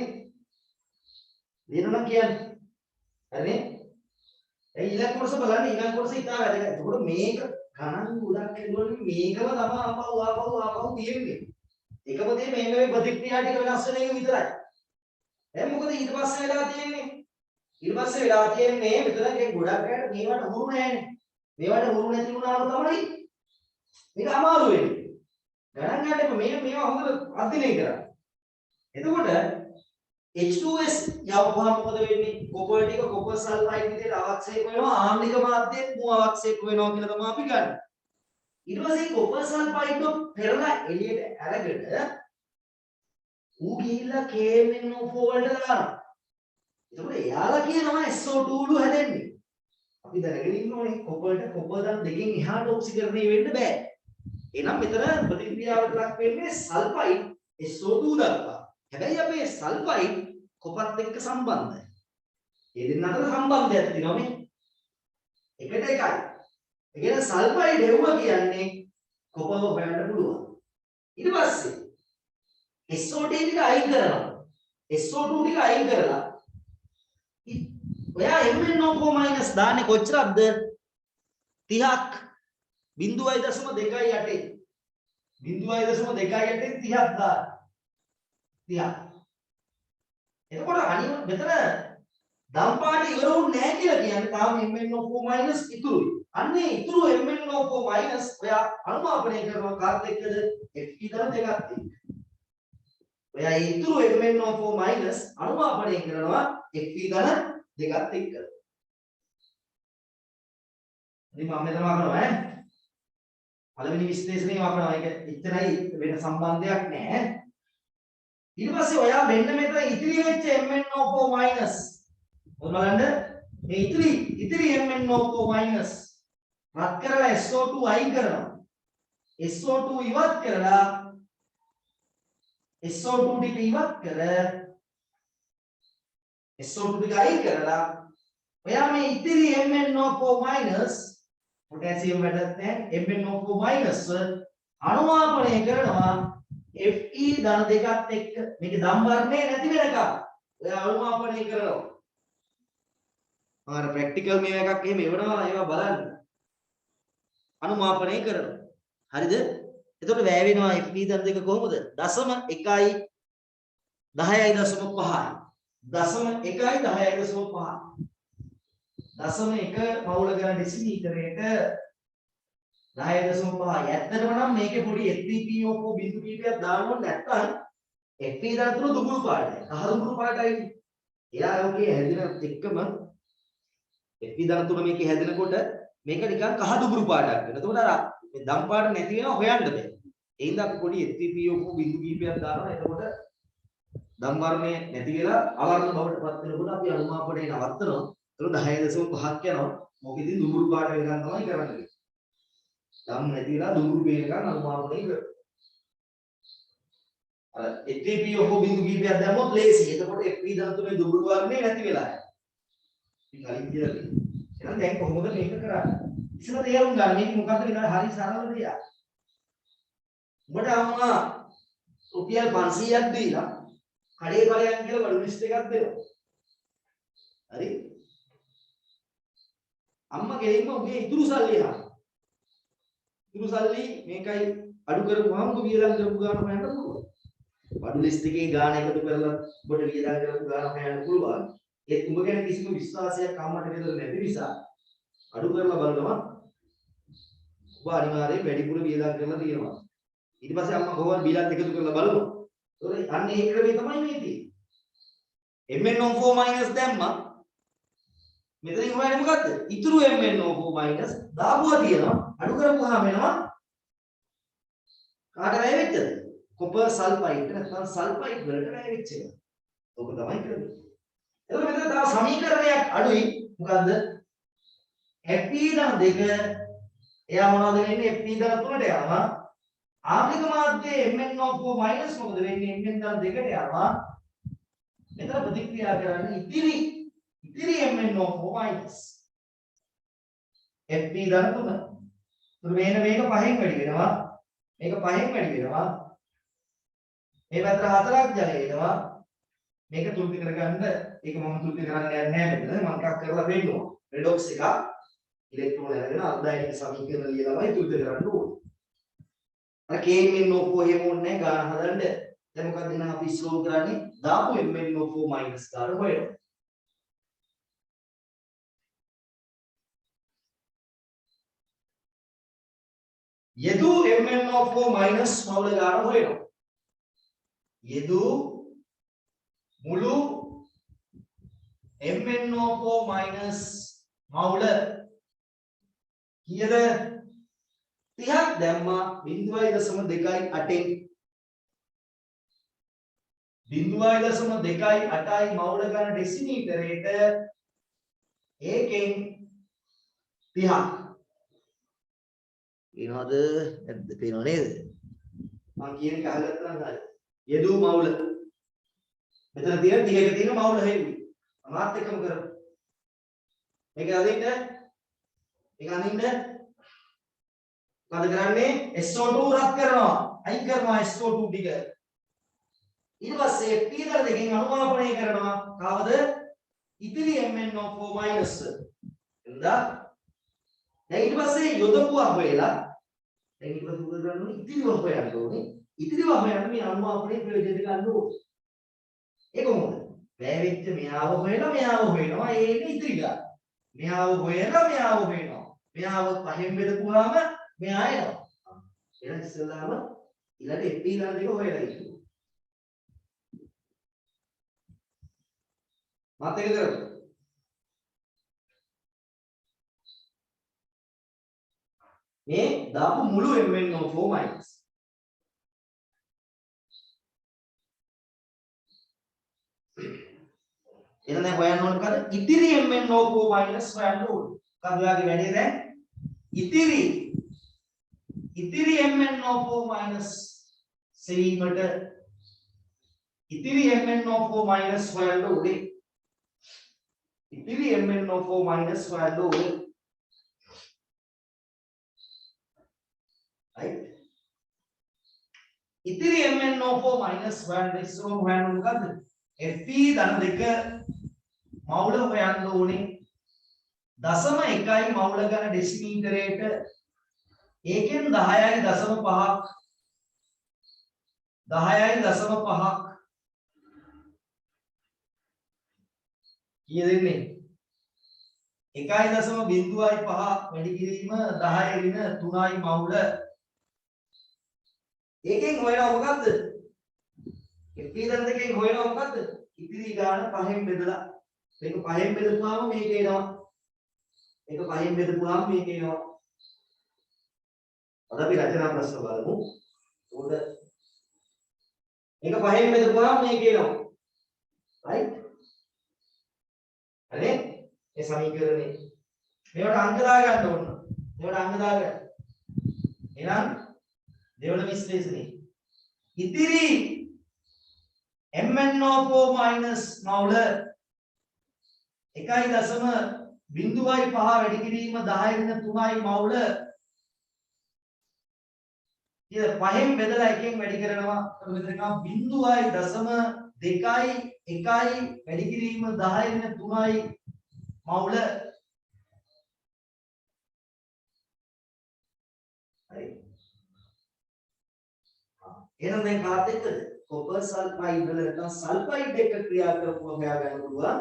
දිනුණා කියන්නේ හරිනේ ඒ ඊළඟ කොටස බලන්න ඊළඟ කොටස ඉතාල වැදගත්. ඒකට මේක ගණන් ගොඩක් එනකොට මේකම තමයි ආපහු තියෙන්නේ. එකම දේ මේක මේ ප්‍රතික්‍රියා ටික වෙනස් වෙන එක විතරයි. දැන් මොකද ඊට පස්සේ වෙලා තියෙන්නේ? ඊට පස්සේ වෙලා තියෙන්නේ මෙතන ගොඩක් අයට මේවට හුරු නැහැනේ. මේවට හුරු නැති වුණාම තමයි මේක අමාරු වෙන්නේ. ගණන් ගන්න එපා මේවා හොඳට අධ්‍යයනය කරන්න. එතකොට H2S යවපුවාම මොකද වෙන්නේ? කොපර් ටික කොපර් සල්ෆයිඩ් විදිහට අවක්ෂේප වෙනවා. ආම්ලික මාධ්‍යයෙන් මු අවක්ෂේප වෙනවා කියලා තමයි අපි ගන්න. ඊට පස්සේ කොපර් සල්ෆයිඩ් එක පෙරලා එළියට අරගෙන ඌ ගිහිල්ලා KMnO4 වලට දානවා. එතකොට එයාලා කියනවා SO2 ලු හැදෙන්නේ. අපි දැනගෙන ඉන්න ඕනේ කොපර්ට කොපර් දන් දෙකෙන් එහාට ඔක්සිකරණය වෙන්න බෑ. එහෙනම් මෙතන ප්‍රතික්‍රියාවට ලක් වෙන්නේ සල්ෆයිඩ් SO2 දක්වා. හැබැයි අපේ සල්ෆයිඩ් කොපර්ත් එක්ක සම්බන්ධයි. ඒ දෙන්න අතර සම්බන්ධයක් තියෙනවා මේ. එකට එකයි. ඒ කියන්නේ සල්ෆයිඩ් හෙව්ව කියන්නේ කොපර් හොයන්න පුළුවන්. ඊට පස්සේ SO2 ටික අයින් කරනවා. SO2 ටික අයින් කරලා ඔයා MnO4- දාන්නේ කොච්චරක්ද? 30ක් 0.28 30ක් දාන්න. 30ක්. එතකොට අනිත් මෙතන දම් පාට ඉවරුන්නේ නැහැ කියලා කියන්නේ තාම MnO4- ඉතුරුයි. අන්නේ ඉතුරු MnO4- ඔයා අනුමාපනය කරනවා කාත් එක්කද? Fe ධන දෙකක් එක්ක. ඔයා ඉතුරු MnO4- අනුමාපනය කරනවා Fe ධන දෙකත් එක්ක. ඉතින් මම මෙතන වහනවා ඈ. පළවෙනි විශ්ලේෂණේ වහනවා. ඒක එච්චරයි වෙන සම්බන්ධයක් නැහැ. ඊට පස්සේ ඔයා මෙන්න මෙතන ඉතිරි වෙච්ච MnO4- ඔය බලන්න මේ ඉතිරි MnO4- රත් කරලා SO2 අයින් කරනවා. SO2 ඉවත් කරලා SO2 ටික ඉවත් කර SO2 ටික අයින් කරලා ඔයා මේ ඉතිරි MnO4- පොටෑසියම් වැඩක් නැහැ MnO4- අනුමාපනය කරනවා Fe ධන දෙකත් එක්ක. මේක ධම් වර්ණය නැති වෙනකම් ඔයා අනුමාපනය කරනවා. අර ප්‍රැක්ටිකල් මේව එකක් එහෙම එවනවා ඒවා බලන්න. අනුමාපනය කරනවා. හරිද? එතකොට වැය වෙනවා Fe ධන දෙක කොහොමද? 0.1යි 10යි 0.5යි. 0.1යි 10.5. 0.1 පවුල ගන්න ඩෙසිමීටරයක 10.5. ඇත්තටම නම් මේකේ පොඩි F3PO4 බිඳු කීපයක් දාන්න ඕනේ නැත්නම් Fe ධන තුන දුඹුරු පාටයි. කහ දුඹුරු පාටයි. එයා ඔකේ හැදෙන එක්කම Fe ධන තුන මේකේ හැදෙනකොට මේක නිකන් කහ දුඹුරු පාටක් වෙනවා. එතකොට අර මේ දම් පාට නැති වෙනවා හොයන්න බෑ. ඒ හින්දා අපි පොඩි F3PO4 බිඳු කීපයක් දානවා. එතකොට ධම් වර්ණය නැති වෙලා අවර්ණ බවට පත් වෙනකොට අපි අනුමාපනය නවත්තනවා. ඒක 10.5ක් යනවා. මොකෙදින් දුඹුරු පාට වෙනකන් තමයි කරන්නේ. ධම් නැති වෙලා දුඹුරු පේනකන් අනුමාපනය කරනවා. අර FP ඔහු බිඳු කීපයක් දැම්මොත් ලේසි. එතකොට FP ධම් තුනේ දුඹුරු වර්ණය නැති වෙලා යනවා. ඉතින් කලින් කියලා තියෙනවා. එහෙනම් දැන් කොහොමද මේක කරන්නේ? ඉතින් තේරුම් ගන්න මේක මොකද්ද කියලා හරි සරල දෙයක්. උඹට අම්මා රුපියල් 500ක් දීලා කඩේ බලයන් කියලා බඩු ලිස්ට් එකක් දෙනවා. හරි? අම්මා ගෙලින්ම උගේ ඉතුරු සල්ලි අහනවා. ඉතුරු සල්ලි මේකයි අඩු කරපුවාම උඹ වියදම් කරපු ගාන හොයන්න පුළුවන්. බඩු ලිස්ට් එකේ ගාන එකතු කරලා ඔබට වියදම් කරපු ගාන හොයන්න පුළුවන්. ඒත් උඹ ගැන කිසිම විශ්වාසයක් අම්මට දෙන්න නැති නිසා අඩු කරලා බලනවා. ඔබ අනිවාර්යයෙන් වැඩිපුර වියදම් කරලා තියෙනවා. ඊට පස්සේ අම්මා කොහොමද බීලත් එකතු කරලා බලමු. ඒතකොට අන්න ඒ ක්‍රමය තමයි මේ තියෙන්නේ. MnO4 මයිනස් දැම්මා. මෙතනින් හොයන්නේ මොකද්ද? ඉතුරු MnO4 මයිනස් දාපුවා තියෙනවා. අඩු කරපුවාම වෙනවා කාට වැය වෙච්චද? කොපර් සල්ෆයිඩ් නැත්නම් සල්ෆයිඩ් වලට වැය වෙච්ච එක. ඕක තමයි කරන්නේ. එතකොට මෙතන තව සමීකරණයක් අඩුයි. මොකද්ද? Fp ධන 2 එයා මොනවද වෙන්නේ? Fp ධන 3ට යනවා. ආම්ලික මාධ්‍යයේ MnO4 මයිනස් මොකද වෙන්නේ? Mn ධන 2ට යනවා. මෙතන ප්‍රතික්‍රියා කරන්නේ ඉතිරි MnO4 මයිනස් Fp ධන 3. මේක 5න් වැඩි වෙනවා. මේක 5න් වැඩි වෙනවා. මේ පැත්තට 4ක් ජලය එනවා. මේක තුල්ති කරගන්න ඒක මම තුල්ති කරන්න යන්නේ නැහැ මෙතන. මම එකක් කරලා දෙන්නවා. රෙඩොක්ස් එක ඉලෙක්ට්‍රෝන අරගෙන අර්ධායනික සමීකරණ ලියලාමයි තුල්ති කරන්න ඕනේ. අර KMnO4 එහෙම ඕනේ නැහැ ගාන හදන්න. දැන් මොකක්ද එහෙනම් අපි ඉස්සරෝ කරන්නේ? දාපු MnO4 මයිනස් ගාන හොයනවා. යෙදු MnO4 මයිනස් මවුල ගාන හොයනවා. යෙදු මුළු MnO4 මයිනස් මවුල කීයද? 30ක් දැම්මා 0.28න් 0.28යි මවුල ගන්න ඩෙසිමීටරයට ඒකෙන් 30ක් පේනවද නැද්ද? පේනව නේද? මම කියන එක අහගත්තා නම් හරි. යෙදූ මවුල. මෙතන තියෙන 30ක තියෙන මවුල හේවි. මාත් එකම කරමු. මේක අදින්න. මේක අදින්න. මොකද කරන්නේ? SO2 රත් කරනවා. අයින් කරනවා SO2 ටික. ඊට පස්සේ P දර දෙකෙන් අනුමාපනය කරනවා. කවද? ඉතිරි MnO4 මයිනස්. එතනද? දැන් ඊට පස්සේ යොදපුවා හොයලා දැන් ඊට පස්සේ උදේ කරන්නේ ඉතිරිව හොයන්න ඕනේ. ඉතිරිව හොයන්න මේ අනුමාපනයේ ප්‍රයෝජන ගන්න ඕනේ. ඒක මොකද? වැය වෙච්ච මෙයාව හොයලා මෙයාව හොයනවා. ඒ ඉන්නේ ඉතිරි ගන්න. මෙයාව හොයලා මෙයාව හොයනවා. මෙයාව පහෙන් බෙදපුවාම මෙයා එනවා. එහෙනම් ඉස්සෙල්ලාම ඊළඟ FP ගන්න දෙක හොයලා ඉන්නවා. මත එක කරමු. මේ දාපු මුළු MnO4 මයිනස් එහෙනම් දැන් හොයන්න ඕනේ මොකද? ඉතිරි MnO4 මයිනස් හොයන්න ඕනේ. මොකද ඔයාගේ වැඩේ දැන් ඉතිරි MnO4 මයිනස් සෙවීමට ඉතිරි MnO4 මයිනස් හොයන්න ඕනේ. ඉතිරි MnO4 මයිනස් හොයන්න ඕනේ. right? ඉතිරි MnO4 මයිනස් හොයන්න ඉස්සරම හොයන්න මොකද්ද? Fe ධන 2 මවුල හොයන්න ඕනේ. 0.1යි මවුල ගන්න ඩෙසිමීටරයට ඒකෙන් 10.5ක් 10.5ක් කීය දෙන්නේ 1.05 වැඩි කිරීම 10 ඍණ 3යි මවුල ඒකෙන් හොයනවා මොකද්ද? Fe ධන දෙකෙන් හොයනවා මොකද්ද? ඉතිරි ගාන 5න් බෙදලා මේක 5න් බෙදපුවාම මේක එනවා. මේක 5න් බෙදපුවාම මේක එනවා. අද අපි රචනා ප්‍රශ්න බලමු. උඩ මේක 5න් බෙදපුවාම මේක එනවා. right හරි මේ සමීකරණේ මේවට අංක දාගන්න ඕන මේවට අංක දාගන්න එහෙනම් දෙවන විශ්ලේෂණේ ඉතිරි MnO4 minus මවුල 1.05 වැඩි කිරීම 10 × 3යි මවුල ඉතින් පහෙන් බෙදලා එකෙන් වැඩි කරනවා මෙතන 0.2 වැඩි කිරීම 10 × 3යි මවුල හරි එහෙනම් දැන් කාත් එක්කද කොපර් සල්ෆයිඩ් වල නැත්නම් සල්ෆයිඩ් එක ක්‍රියා කරපුවා හොයා ගන්න පුළුවන්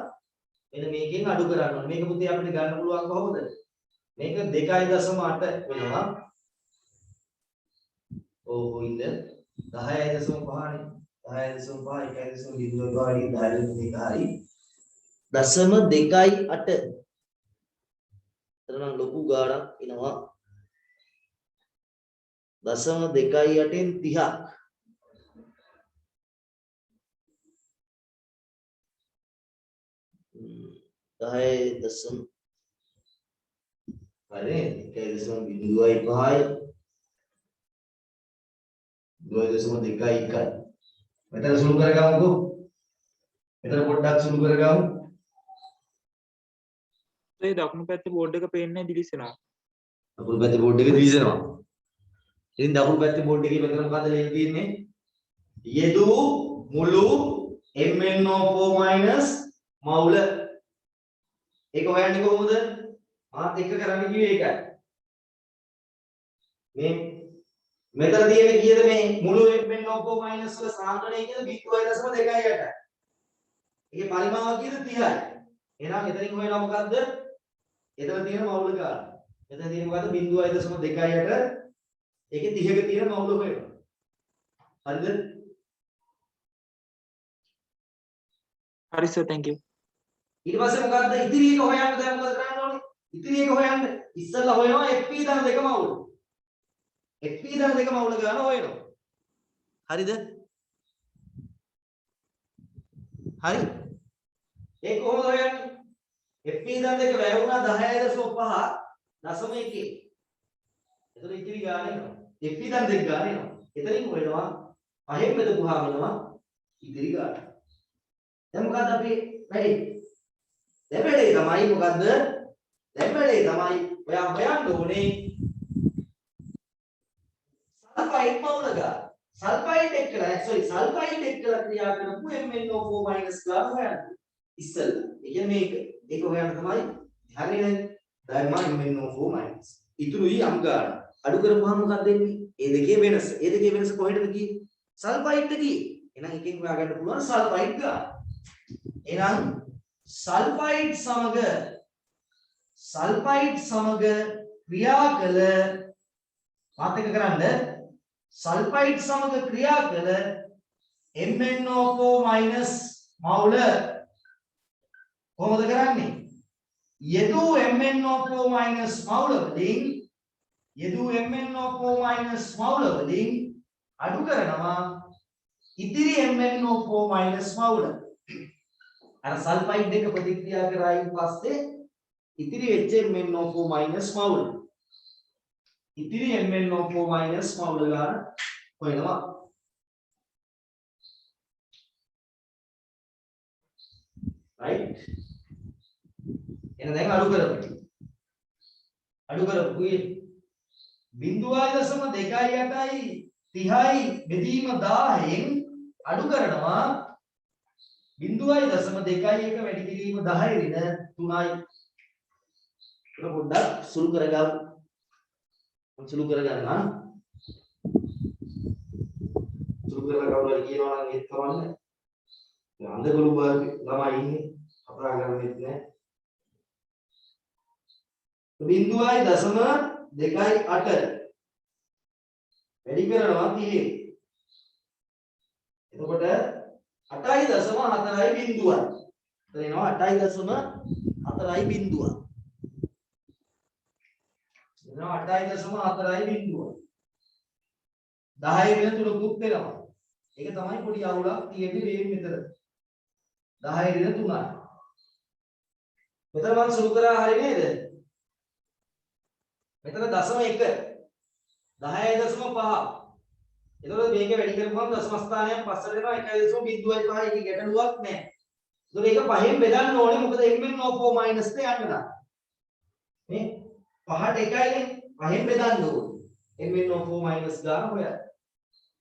මෙන්න මේකෙන් අඩු කරන්න ඕනේ මේක පුතේ අපිට ගන්න පුළුවන් කොහොමද මේක 2.8 වෙනවා ඕ ඉන්න 10.5 නේ 10.5 1.0 ගාඩි 10.2 හරි දශම 2.8 එතන ලොකු ගාණක් එනවා දශම 2.8න් 30ක් 10 දශම හරි 1.05 2.21 මෙතන සුළු කරගමුකෝ මෙතන පොඩ්ඩක් සුළු කරගමු ඒ දකුණු පැත්තේ බෝඩ් එක පේන්නේ දිලිසෙනවා. දකුණු පැත්තේ බෝඩ් එක දිලිසෙනවා. ඉතින් දකුණු පැත්තේ බෝඩ් එකේ මෙතන මොකද ලියලා තියෙන්නේ? යෙදු මුළු MnO4 මවුල. ඒක හොයන්නේ කොහොමද? මාත් එක කරන්න කිව්වේ ඒකයි. මේ මෙතන තියෙන්නේ කීයද මේ මුළු MnO4 වල සාන්ද්‍රණය කියලා 0.2යි. ඒකේ පරිමාව කීයද 30යි. එහෙනම් මෙතනින් හොයනවා මොකද්ද? එතන තියෙන මවුල ගන්න. මෙතන තියෙන මොකද්ද 0.2යට ඒකේ 30ක තියෙන මවුල හොයනවා. හරිද? හරි සර් thank you. ඊට පස්සේ මොකද්ද ඉතිරි එක හොයන්න දැන් මොකද කරන්න ඕනේ? ඉතිරි එක හොයන්න ඉස්සෙල්ලා හොයනවා fp ධන දෙක මවුල. fp ධන දෙක මවුල ගන්න හොයනවා. හරිද? හරි. ඒක කොහොමද හොයන්නේ? fp ධන දෙක වැය වුණා 10.5 දශම 1. එතකොට ඉතිරි ගාන එනවා. fp ධන දෙක ගාන එනවා. එතනින් හොයනවා පහෙන් බෙදපුවාම එනවා ඉතිරි ගාන. දැන් මොකද්ද අපි වැඩි? දැන් වැඩි තමයි මොකද්ද? දැන් වැඩි තමයි ඔයා හොයන්න ඕනේ සල්ෆයිඩ් මවුල ගාන. සල්ෆයිඩ් එක්කලා ක්‍රියා කරපු MnO4 ගාන හොයන්න. ඉස්සෙල්ලා. ඒ කියන්නේ මේක. ඒක හොයන්න තමයි හරිනේ. දැන් MnO4 ඉතුරුයි යම් ගාන. අඩු කරපුවාම මොකක්ද වෙන්නේ? ඒ දෙකේ වෙනස. ඒ දෙකේ වෙනස කොහෙටද ගියේ? සල්ෆයිඩ්ට ගියේ. එහෙනම් එකෙන් හොයාගන්න පුළුවන් සල්ෆයිඩ් ගාන. එහෙනම් සල්ෆයිඩ් සමග ක්‍රියා කළ මාත් එක කරන්න සල්ෆයිඩ් සමග ක්‍රියා කළ MnO4 මවුල කොහොමද කරන්නේ? යෙදු MnO4 මවුල වලින් අඩු කරනවා ඉතිරි MnO4 මවුල. අර සල්ෆයිඩ් එක ප්‍රතික්‍රියා කරායින් පස්සේ ඉතිරි වෙච්ච MnO4 මවුල. ඉතිරි MnO4 මවුල ගන්න හොයනවා. right එහෙනම් දැන් අඩු කරමු 0.28යි 30යි බෙදීම 10න් අඩු කරනවා 0.21 වැඩි කිරීම 10 ඍණ 3යි. ඒක පොඩ්ඩක් සුළු කරගමු. සුළු කරගන්න. සුළු කරලා කවුරුහරි කියනවා නම් ඒත් කවන්නේ. දැන් අන්දගලු ළමයි ඉන්නේ. කතා කරන්නේ නැහැ. 0.28 වැඩි කරනවා 30. එතකොට 8.4යි බිඳුවයි. එතන එනවා 8.4යි බිඳුව. එනවා 8.4යි බිඳුව. 10 වෙන තුනකුත් වෙනවා. ඒක තමයි පොඩි අවුලක් තියෙන්නේ මේ මෙතන. 10 රින 3යි. මෙතන මම සුළු කරා හරි නේද? මෙතන දශම 1 10.5. එතකොට මේක වැඩි කරපුවම දශම ස්ථානයක් පස්සට එනවා 1.05 ඒකේ ගැටලුවක් නැහැ. එතකොට ඒක පහෙන් බෙදන්න ඕනේ මොකද MnO4 මයිනස් ට යන්න දා. මේ පහට එකයිනේ පහෙන් බෙදන්න ඕනේ. MnO4 මයිනස් ගන්න හොයන්න.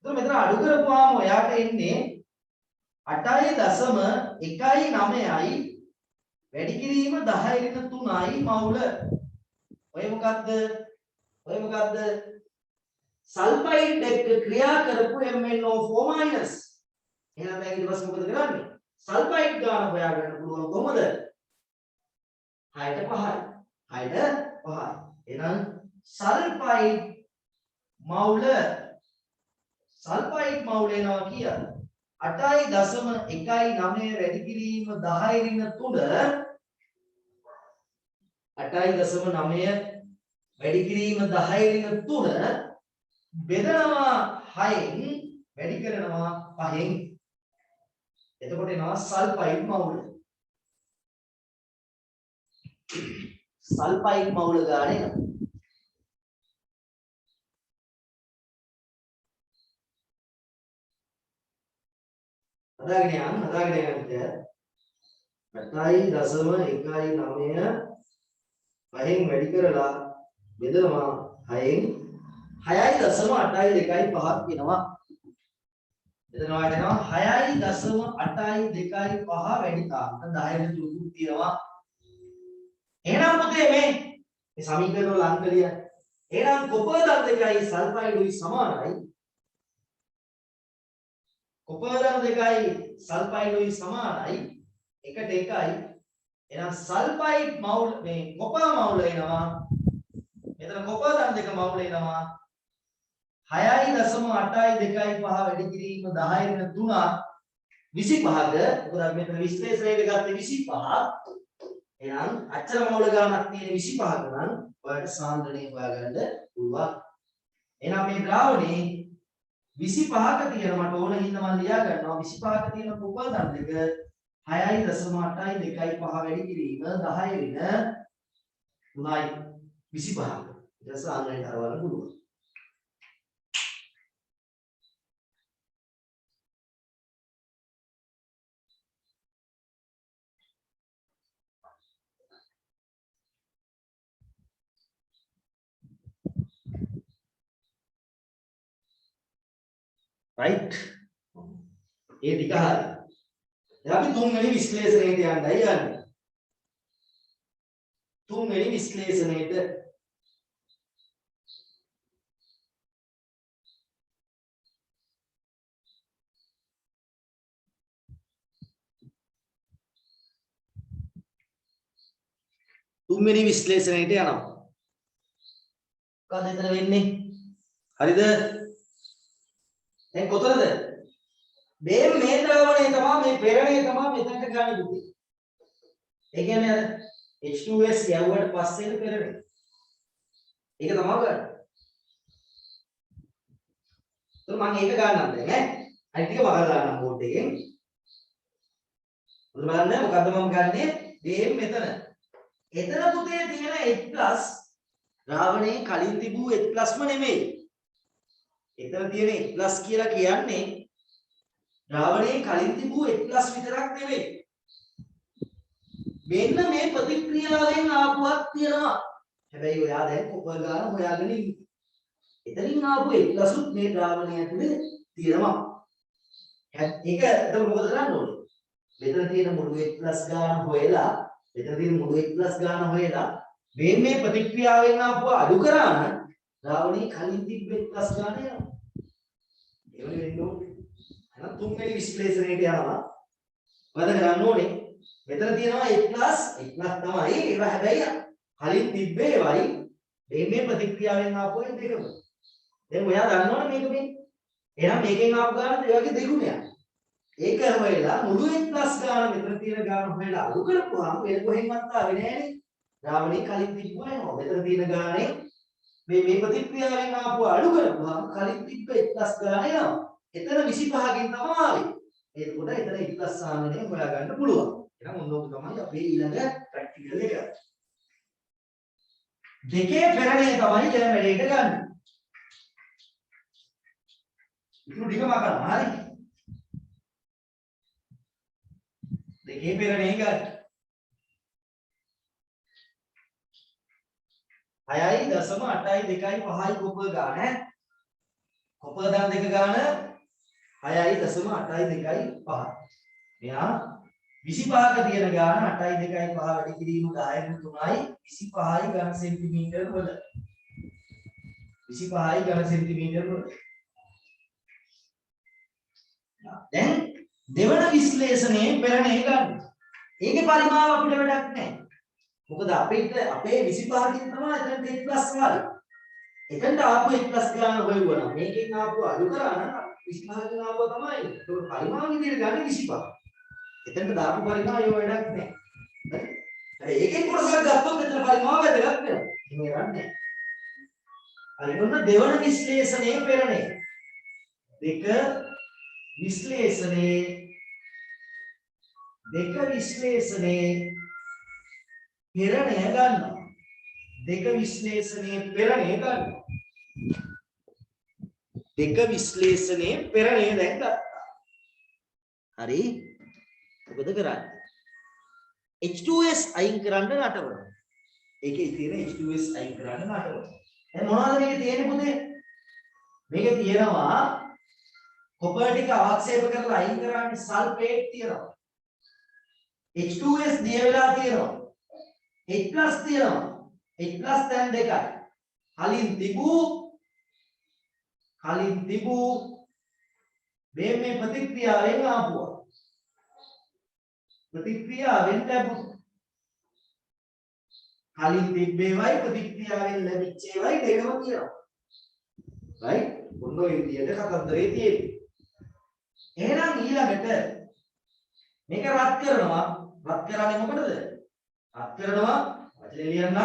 එතකොට මෙතන අඩු කරපුවාම ඔයාට එන්නේ 8.19යි වැඩි කිරීම 10.3යි මවුල. ඔය මොකද්ද? සල්ෆයිඩ් එක්ක ක්‍රියා කරපු MnO4 එහෙනම් දැන් ඊට පස්සේ මොකද කරන්නේ? සල්ෆයිඩ් ගාන හොයාගන්න පුළුවන් කොහොමද? 6ට 5යි. 6ට 5යි. එහෙනම් සල්ෆයිඩ් මවුල එනවා කීයද? 8.19 වැඩි කිරීම 10.3 8.9 වැඩි කිරීම 10.3 බෙදනවා 6න් වැඩි කරනවා 5න්. එතකොට එනවා සල්ෆයිඩ් මවුල. සල්ෆයිඩ් මවුල ගාන එනවා. හදාගෙන යන්න 8.19 5න් වැඩි කරලා බෙදනවා 6න් 6.825 වෙනවා. එතනවා එනවා 6.825 වැඩි තාම 10 දුරුක් තියෙනවා. එහෙනම් පුතේ මේ සමීකරණ වල අංක ලියන්න. එහෙනම් කොපර් දර දෙකයි සල්ෆයිඩුයි සමානයි. කොපර් දර දෙකයි සල්ෆයිඩුයි සමානයි. එකට එකයි. එහෙනම් සල්ෆයිඩ් මවුල් මේ කොපර් මවුල එනවා. මෙතන කොපර් දර දෙක මවුල එනවා 6.825 වැඩි කිරීම 10.3 25ක. මොකද අපි මෙතන විශ්ලේෂණයට ගත්තේ 25. එහෙනම් අච්චර මවුල ගානක් තියෙන 25ක නම් ඔයාලට සාන්ද්‍රණය හොයාගන්න පුළුවන්. එහෙනම් මේ ද්‍රාවණේ 25ක තියෙන මට ඕන හින්දා මම ලියා ගන්නවා 25ක තියෙන කොපර් දර දෙක 6.825 වැඩි කිරීම 10.3යි 25ක. ඊට සාන්ද්‍රණයට හරවන්න පුළුවන්. right ඒ ටික හරි. දැන් අපි තුන්වෙනි විශ්ලේෂණයට යන්නයි යන්නේ. තුන්වෙනි විශ්ලේෂණයට යනවා. මොකද එතන වෙන්නේ? හරිද? දැන් කොතනද? මේ ද්‍රවණය තමයි මේ ප්‍රේරණය තමයි මෙතනට ගන්න දුන්නේ. ඒ කියන්නේ අර H2S යවුවට පස්සේ ප්‍රේරණය. ඒක තමයි ගන්න. මම ඒක ගන්නම් දැන් ඈ. අනිත් ටික බහලා දාන්නම් බෝඩ් එකෙන්. බලන්න මොකද්ද මම ගන්නෙ? මේ මෙතන. එතන පුතේ තියෙන H+ ද්‍රාවණයේ කලින් තිබූ H+ම නෙමෙයි. එතන තියෙන H+ කියලා කියන්නේ ද්‍රාවණයේ කලින් තිබූ H+ විතරක් නෙමෙයි. මෙන්න මේ ප්‍රතික්‍රියාවෙන් ආපුවක් තියෙනවා. හැබැයි ඔයා දැන් කොපර් ගාන හොයාගෙන ඉන්නේ. එතනින් ආපු H+ උත් මේ ද්‍රාවණය ඇතුලේ තියෙනවා. ඒක එතකොට මොකද කරන්න ඕනේ? මෙතන තියෙන මුළු H+ ගාන හොයලා මේ ප්‍රතික්‍රියාවෙන් ආපුව අඩු කරාම ද්‍රාවණයේ කලින් තිබ්බ H+ ගාන එනවා. ඒ වගේ වෙන්න ඕනේ. එහෙනම් තුන්වෙනි විශ්ලේෂණයට යනවා. මොකද කරන්න ඕනේ? මෙතන තියෙනවා H+ තමයි. ඒවා හැබැයි කලින් තිබ්බේ ඒවයි මේ ප්‍රතික්‍රියාවෙන් ආපු දෙකම. දැන් ඔයා දන්නවනේ මේක මේ. එහෙනම් මේකෙන් ආපු ගාන ඒ වගේ දෙගුණයක්. ඒක හොයලා මුළු H+ ගාන මෙතන තියෙන ගාන හොයලා අඩු කරපුවාම වෙන කොහෙන්වත් ආවේ නෑනේ. ද්‍රාවණයේ කලින් තිබ්බා එනවා. මෙතන තියෙන ගානේ මේ ප්‍රතික්‍රියාවෙන් ආපුව අඩු කරපුවාම කලින් තිබ්බ H+ ගාන එනවා. එතන 25කින් තමයි ආවේ. එතකොට එතන ඉක්ලස් සාමනය හොයාගන්න පුළුවන්. එහෙනම් ඔන්න ඔක තමයි අපේ ඊළඟ ප්‍රැක්ටිකල් එක. දෙකේ පෙරණේ තමයි දැන් වැඩේට ගන්න. ඉතුරු ටික මකන්න. හරි. දෙකේ පෙරණේ ගන්න. 6.825 කොපර් ගාන ඈ. කොපර් දාන දෙක ගාන 6.825. මෙයා 25ක තියෙන ගාන 8.25 වැඩි කිරීම 10 3යි 25යි ඝන සෙන්ටිමීටර වල 25යි ඝන සෙන්ටිමීටර වල. දැන් දෙවන විශ්ලේෂණයේ පෙරණේ ගන්න. ඒකේ පරිමාව අපිට වැඩක් නැහැ. මොකද අපිට අපේ 25කින් තමයි එතනට 1 ප්ලස් ආවේ. එතනට ආපු 1 ප්ලස් ගාන හොයුවා නම් මේකෙන් ආපු අඩු කරා නම් 25කින් ආපුවා තමයි. ඒක පරිමාව විදිහට ගන්න 25. එතනට දාපු පරිමාව වැඩක් නැහැ. හරි. ඒකෙන් කොටසක් ගත්තොත් එතන පරිමාව වැදගත් වෙනවා. එහෙම කරන්නේ නැහැ. හරි. ඔන්න දෙවන විශ්ලේෂණයේ පෙරණේ. දෙක විශ්ලේෂණයේ පෙරණය ගන්නවා. දෙක විශ්ලේෂණයේ පෙරණය ගන්නවා. දෙක විශ්ලේෂණයේ පෙරණය දැන් ගත්තා. හරි. මොකද කරන්නේ? H2S අයින් කරන්න නටවනවා. ඒකේ තියෙන H2S අයින් කරන්න නටවනවා. දැන් මොනවද මේකේ තියෙන්නේ පුතේ? මේකේ තියෙනවා කොපර් ටික අවක්ෂේප කරලා අයින් කරන්නේ සල්ෆේට් තියෙනවා. H2S දිය වෙලා තියෙනවා. H+ තියෙනවා. H+ දැන් දෙකයි. කලින් තිබූ මේ ප්‍රතික්‍රියාවෙන් ආපුවා. ප්‍රතික්‍රියාවෙන් ලැබුණා. කලින් තිබ්බේවයි ප්‍රතික්‍රියාවෙන් ලැබිච්ච ඒවයි දෙකම තියෙනවා. right? ඔන්න ඔය විදිහට කතන්දරේ තියෙන්නේ. එහෙනම් ඊළඟට මේක රත් කරනවා. රත් කරන්නේ මොකටද? රත් කරනවා වචනේ ලියන්න.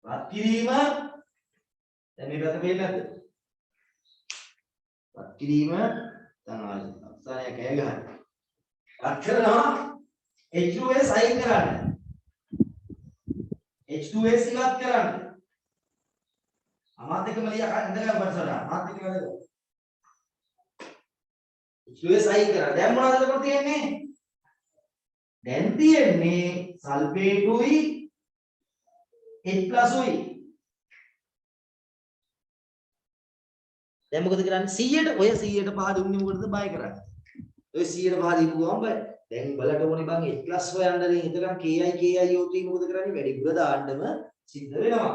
රත් කිරීම දැන් මේ පැත්ත පේන්නේ නැද්ද? රත් කිරීම තමයි අක්ෂරය කෑ ගහන්නේ. රත් කරනවා H2S අයින් කරන්න. H2S ඉවත් කරන්න. අමාත් එක්කම ලියා ගන්න ඉඳලා වර්ෂන. අමාත් එක්ක වැඩ කරනවා. H2S අයින් කරා. දැන් මොනවද එතකොට තියෙන්නේ? දැන් තියෙන්නේ සල්ෆේටුයි H+ උයි. දැන් මොකද කරන්නේ? 100ට ඔය 100ට පහ දුන්නේ මොකටද බය කරන්නේ? ඔය 100ට පහ දීපු ගමන් බය. දැන් බලට ඕනේ බං H+ හොයන්නනේ. එතකන් KI OT මොකද කරන්නේ? වැඩිපුර දාන්නම සිද්ධ වෙනවා.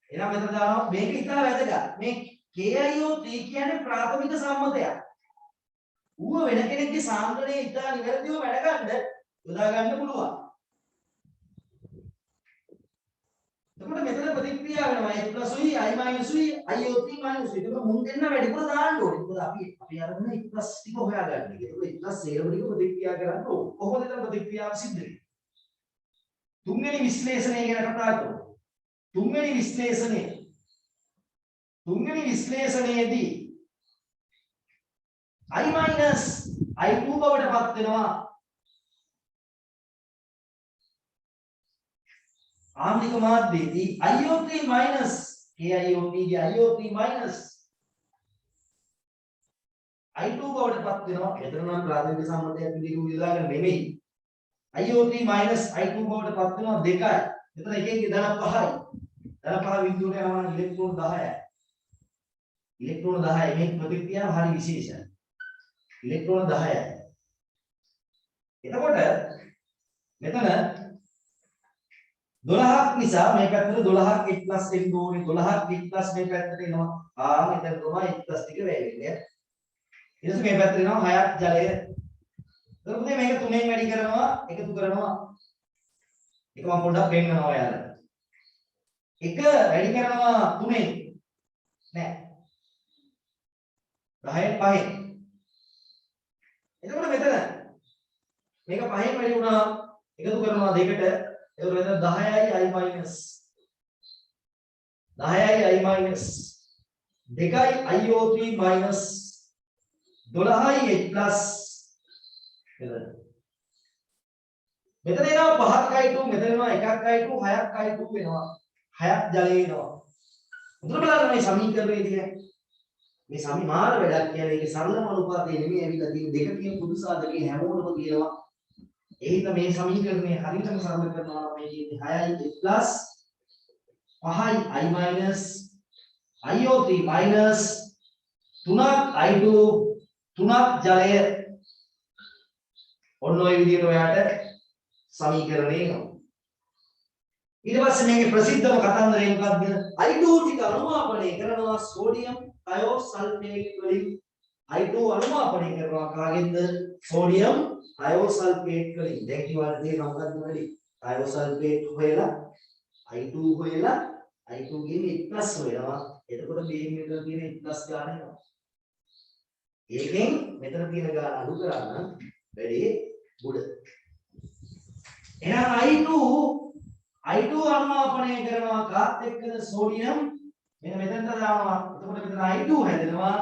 එහෙනම් මෙතන දානවා මේක ඉතාල වැදගත්. මේ KI OT කියන්නේ ප්‍රාථමික සම්මතයක්. ඌව වෙන කෙනෙක්ගේ සාන්ද්‍රණයේ ඉතා නිවැරදිව වැඩ ගන්න යොදා ගන්න පුළුවන්. එතකොට මෙතන ප්‍රතික්‍රියා වෙනවා H+ උයි I- උයි IOT - උයි. ඒක මුන් දෙන්න වැඩිපුර දාන්න ඕනේ. මොකද අපි අරගෙන H+ ටික හොයාගන්න. ඒක H+ සේරම ටික ප්‍රතික්‍රියා කරන්න ඕනේ. කොහොමද එතන ප්‍රතික්‍රියාව සිද්ධ වෙන්නේ? තුන්වෙනි විශ්ලේෂණය ගැන කතා කරමු. තුන්වෙනි විශ්ලේෂණයේදී I- I2 බවට පත් වෙනවා ආම්ලික මාධ්‍යයේදී IO3 KIOT ගේ IO3 I2 බවට පත් වෙනවා. එතන නම් ප්‍රාථමික සම්මතයක් විදිහට උදාහරණ නෙමෙයි. IO3 I2 බවට පත් වෙනවා 2යි. එතන එකෙන්ගේ ධන 5යි. ධන 5 බිඳුවට යනවා ඉලෙක්ට්‍රෝන 10යි. ඉලෙක්ට්‍රෝන 10යි. මේ ප්‍රතික්‍රියාව හරි විශේෂයි. ඉලෙක්ට්‍රෝන 10යි. එතකොට මෙතන 12ක් නිසා මේ පැත්තට 12ක් H+ එන්න ඕනේ. 12ක් H+ මේ පැත්තට එනවා. මෙතන තමයි H+ ටික වැයෙන්නේ. ඊට පස්සේ මේ පැත්තට එනවා 6ක් ජලය. එතකොට මේක 3ෙන් වැඩි කරනවා, එකතු කරනවා. ඒක මම පොඩ්ඩක් පෙන්නනවා ඔයාලට. 1 වැඩි කරනවා 3ෙන්. නෑ. 10න් 5ෙන්. එතකොට මෙතන මේක 5න් වැඩි වුණා එකතු කරනවා 2ට. එතකොට මෙතන 10යි I- 10යි I- 2යි IO3 - 12යි h plus 11. මෙතන එනවා 5ක් i2 මෙතන එනවා 1ක් i2 6ක් i2 වෙනවා. 6ක් ජලය එනවා. මුදුන බලන්න මේ සමීකරණයේ තියෙන මේ සමමාන වැඩක් කියන්නේ ඒකේ සරලම අනුපාතය නෙමෙයි ඇවිල්ලා තියෙන දෙකකින් පොදු සාධකේ හැමෝටම කියනවා. ඒ හින්දා මේ සමීකරණය හරියටම සරල කරනවා නම් මේ කියන්නේ 6i plus 5i i minus io3 minus 3ක් i2 3ක් ජලය ඔන්න ඔය විදිහට ඔයාට සමීකරණය එනවා. ඊට පස්සේ මේකේ ප්‍රසිද්ධම කතන්දරය මොකද්ද? I2 ටික අනුමාපනය කරනවා සෝඩියම් thiosulfate වලින්. I2 අනුමාපනය කරනවා කාගෙන්ද? සෝඩියම් thiosulfate වලින්. දැන් කිව්වට තේරෙනවා මොකද්ද වැඩි? thiosulfate හොයලා I2 හොයලා I2 ගෙන් H+ හොයනවා. එතකොට මේ මෙතන තියෙන H+ ගාන එනවා. ඒකෙන් මෙතන තියෙන ගාන අඩු කරා නම් වැඩි බුඩ. එහෙනම් I2 අනුමාපනය කරනවා කාත් එක්කද සෝඩියම් මෙන්න මෙතනට දානවා. එතකොට මෙතන I2 හැදෙනවා.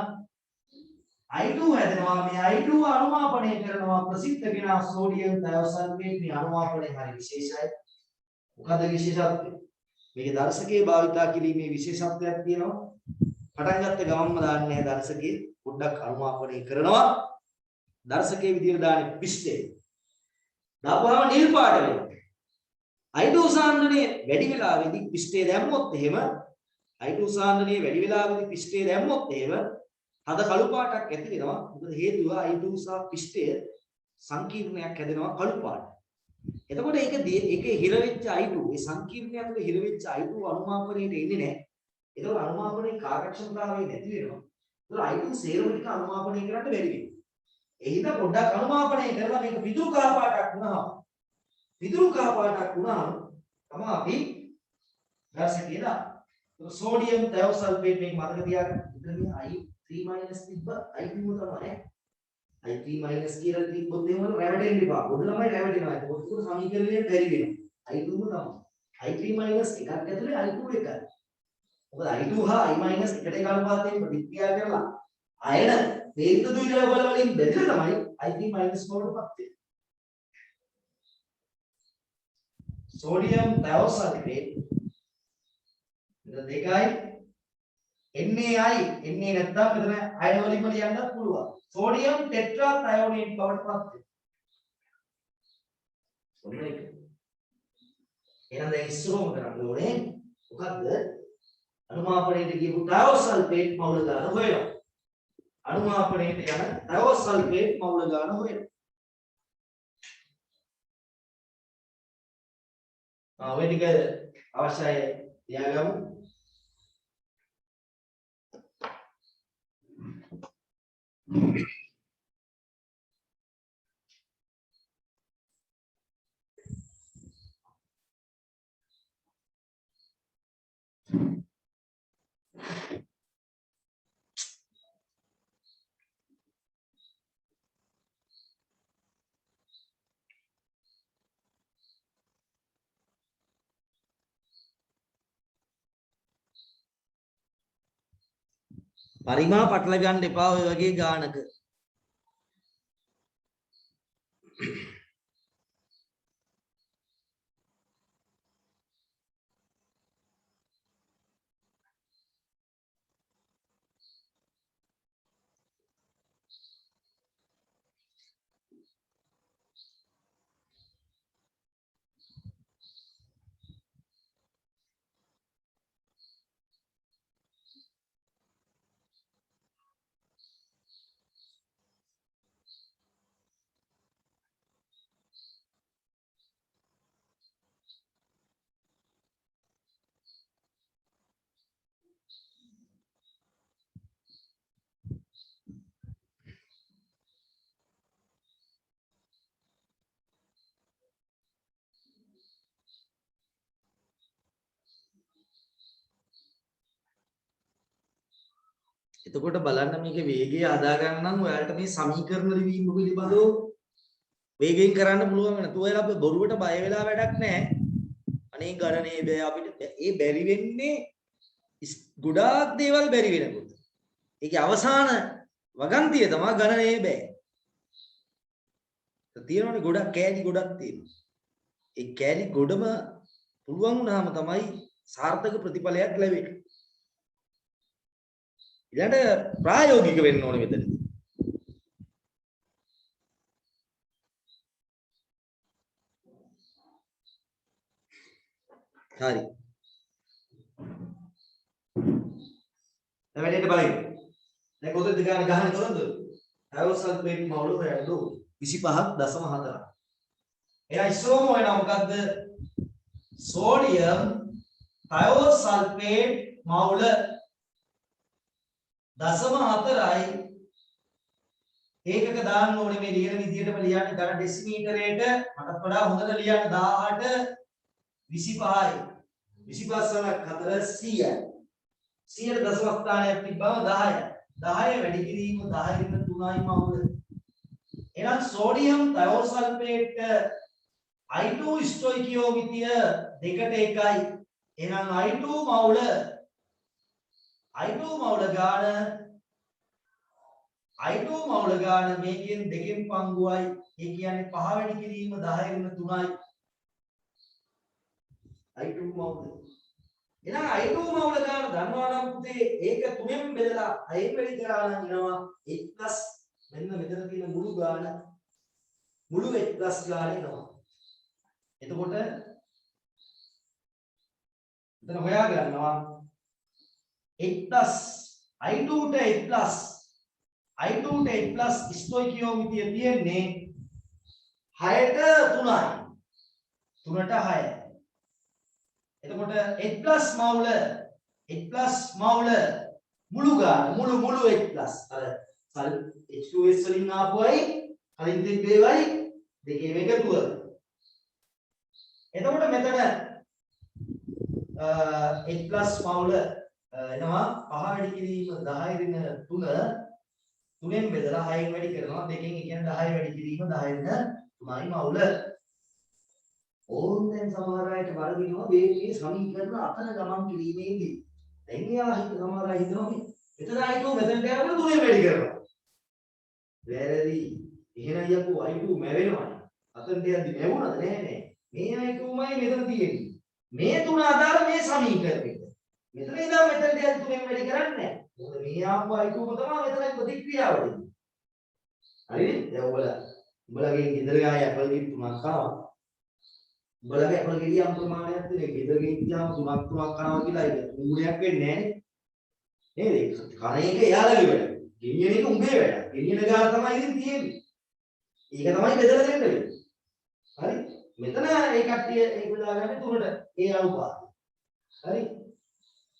මේ I2 අනුමාපනය කරනවා ප්‍රසිද්ධ කෙනා සෝඩියම් thiosulfate මේ අනුමාපනය හරි විශේෂයි. මොකද විශේෂත්වය? මේකේ දර්ශකයේ භාවිතා කිරීමේ විශේෂත්වයක් තියෙනවා. පටන් ගත්ත ගමන්ම දාන්නේ නැහැ දර්ශකයේ. පොඩ්ඩක් අනුමාපනය කරනවා. දර්ශකයේ විදියට දාන්නේ පිස්ටේ. දාපුවාම නිල් පාට වෙනවා. I2 සාන්ද්‍රණය වැඩි වෙලාවෙදී පිස්ටේ දැම්මොත් එහෙම I2 සාන්ද්‍රණය වැඩි වෙලාවෙදී පිස්ටේ දැම්මොත් එහෙම හද කළු පාටක් ඇති වෙනවා. මොකද හේතුව I2 සහ පිස්ටය සංකීර්ණයක් හැදෙනවා කළු පාට. එතකොට ඒකේ හිර වෙච්ච I2 ඒ සංකීර්ණය ඇතුලේ හිර වෙච්ච I2 අනුමාපනයට එන්නේ නැහැ. ඒතකොට අනුමාපනයේ කාර්යක්ෂමතාවය නැති වෙනවා. ඒතකොට I2 සේරම ටික අනුමාපනය කරන්න බැරි වෙනවා. ඒ හින්දා පොඩ්ඩක් අනුමාපනය කරලා මේක පිදුරු කහ පාටක් වුණාම තමයි අපි දර්ශකයේ දා. සෝඩියම් thiosulfate මේක මතක තියාගන්න. ඉතින් I3- තිබ්බ I2 තමයි. I3- කියලා තිබ්බොත් එහෙම රැවටෙන්න එපා. පොඩි ළමයි රැවටෙනවා. ඒක පොදු සමීකරණය බැරි වෙනවා. I2 තමයි. I3- එකක් ඇතුලේ I2 එකයි. මොකද I2 හා I- එකට එක අනුපාතයෙන් ප්‍රතික්‍රියා කරලා අයන වේග ද්විධ බල වලින් බෙදලා තමයි I3- බවටපත් වෙන්නේ. sodium thiosulfate මෙතන දෙකයි NaI Na නැත්නම් මෙතන අයන වලින්ම ලියන්නත් පුළුවන්. sodium tetrathionate බවටපත් වෙනවා. ඔන්න ඒක. එහෙනම් දැන් ඉස්සරහම කරන්න ඕනේ මොකද්ද? අනුමාපනයේට කියපු thiosulfate මවුල ගන්න හොයනවා. අනුමාපනයේට යන thiosulfate මවුල ගන්න හොයනවා. ඔය ටික අවශ්‍යයි තියාගමු. පරිමා පටල ගන්න එපා ඔය වගේ ගානක. එතකොට බලන්න මේකේ වේගය හදා ගන්න නම් ඔයාලට මේ සමීකරණ ලිවීම පිළිබඳව වේගයෙන් කරන්න පුළුවන් වෙන. ඔයාලා අපේ බොරුවට බය වෙලා වැඩක් නැහැ. අනේ ගණනේ බෑ අපිට ඒ බැරි වෙන්නේ ගොඩාක් දේවල් බැරි වෙනකොට. ඒකේ අවසාන වගන්තිය තමයි ගණනේ බෑ. තියෙනවනේ ගොඩක් කෑලි ගොඩක් තියෙනවා. ඒ කෑලි ගොඩම පුළුවන් වුණාම තමයි සාර්ථක ප්‍රතිඵලයක් ලැබෙන්නේ. ඊළඟට ප්‍රායෝගික වෙන්න ඕනේ මෙතනදී. හරි. දැන් වැඩේට බලන්න. දැන් කොතනද ගහන්නේ කොහොමද? අයෝසල්ෆේට් මවුල හොයන්න ඕනේ. 25.4. එහෙනම් ඉස්සරම වෙනවා මොකද්ද? සෝඩියම් thiosulfate මවුල 0.4යි ඒකක දාන්න ඕනේ මේ ලියන විදිහටම ලියන්න ගන්න ඩෙසිමීටරයට මටත් වඩා හොඳට ලියන්න 18 25යි 25 4 100යි 100 දශම ස්ථානයක් තිබ්බම 10යි 10 වැඩි කිරීම 10 න් 3යි මවුල එහෙනම් සෝඩියම් thiosulfate I2 ස්ටොයිකියෝමිතිය 2ට 1යි එහෙනම් I2 මවුල ගාන මේකෙන් දෙකෙන් පංගුවයි ඒ කියන්නේ 5 වැඩි කිරීම 10 න් 3යි I2 මවුල එහෙනම් I2 මවුල ගාන දන්නවා නම් පුතේ ඒක 3ෙන් බෙදලා 6 වැඩි කරා නම් එනවා 1+ මෙන්න මෙතන තියෙන මුළු ගාන මුළු 1+ ගාන එනවා එතකොට එතන හොයා ගන්නවා 1+ I2 ට 1+ ස්ටොයිකියෝමිතිය තියෙන්නේ 6ට 3යි 3ට 6යි එතකොට 1+ මවුල මුළු ගාන මුළු 1+ අර H2S වලින් ආපුවයි කලින් තිබ්බේවයි දෙකේම එකතුව එතකොට මෙතන 1+ මවුල එනවා 5 වැඩි කිරීම 10 න් 3ෙන් බෙදලා 6න් වැඩි කරනවා දෙකෙන් ඒ කියන්නේ 10 වැඩි කිරීම 10 න් 3යි මවුල ඕන් දැන් සමහර අයට වරදිනවා මේ සමීකරණ අතර ගමන් කිරීමේදී දැන් එයා සමහර අය හිතනවා මෙතන I2 මෙතනට යනකොට 3ෙන් වැඩි කරනවා වැරදි එහෙනම් යකෝ I2 මැවෙනවා අතනට යද්දි මැවුණාද නෑ මේ I2මයි මෙතන තියෙන්නේ මේ තුන ආදාර මේ සමීකරණෙට මෙතන ඉඳන් මෙතනට යද්දි 3ෙන් වැඩි කරන්නේ නෑ මොකද මේ ආපු I2 ම තමයි මෙතන ප්‍රතික්‍රියාව දෙන්නේ හරිද දැන් උඹලගේ ගෙදර ගාය ඇපල් ගෙඩි 3ක් කනවා උඹලගේ ඇපල් ගෙඩි යම් ප්‍රමාණයක් තියෙන ගෙදර ගෙඩි ගියාම 3ක් කනවා කියලා ඒක උඹලයක් වෙන්නේ නෑනේ නේද කන එක එයාලගේ වැඩ ගෙනියන එක උඹේ වැඩ ගෙනියන ගාන තමයි ඉතින් තියෙන්නේ ඒක තමයි බෙදලා දෙන්න වෙන්නේ හරි මෙතන ඒ කට්ටිය ඒක දාගන්නේ 3ට ඒ අනුපාතය හරි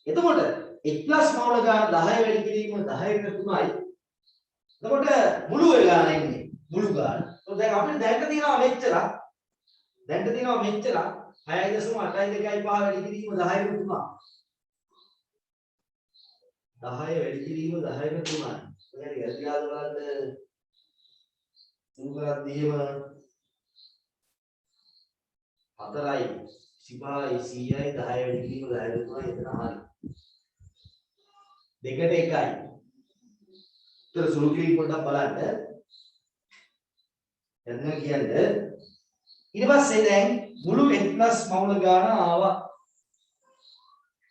එතකොට 1+ මවුල ගාන 10 වැඩි කිරීම 10 න් 3යි එතකොට මුළු ගාන ඉන්නේ මුළු ගාන දැන් අපිට දැනට තියෙනවා මෙච්චර 6.82 5 වැඩි කිරීම 10 න් 3 10 වැඩි කිරීම 10 න් 3යි ඔයාලා ඉතිහාස බලන්න උගරදීම 4යි 25යි 100යි 10 වැඩි කිරීම 10 න් 3යි එතන හරි දෙකට 1යි ඒතර සුළු කිරීම පොඩ්ඩක් බලන්න එන්න කියන්නේ ඊට පස්සේ දැන් මුළු 1+ මවුල ගාන ආවා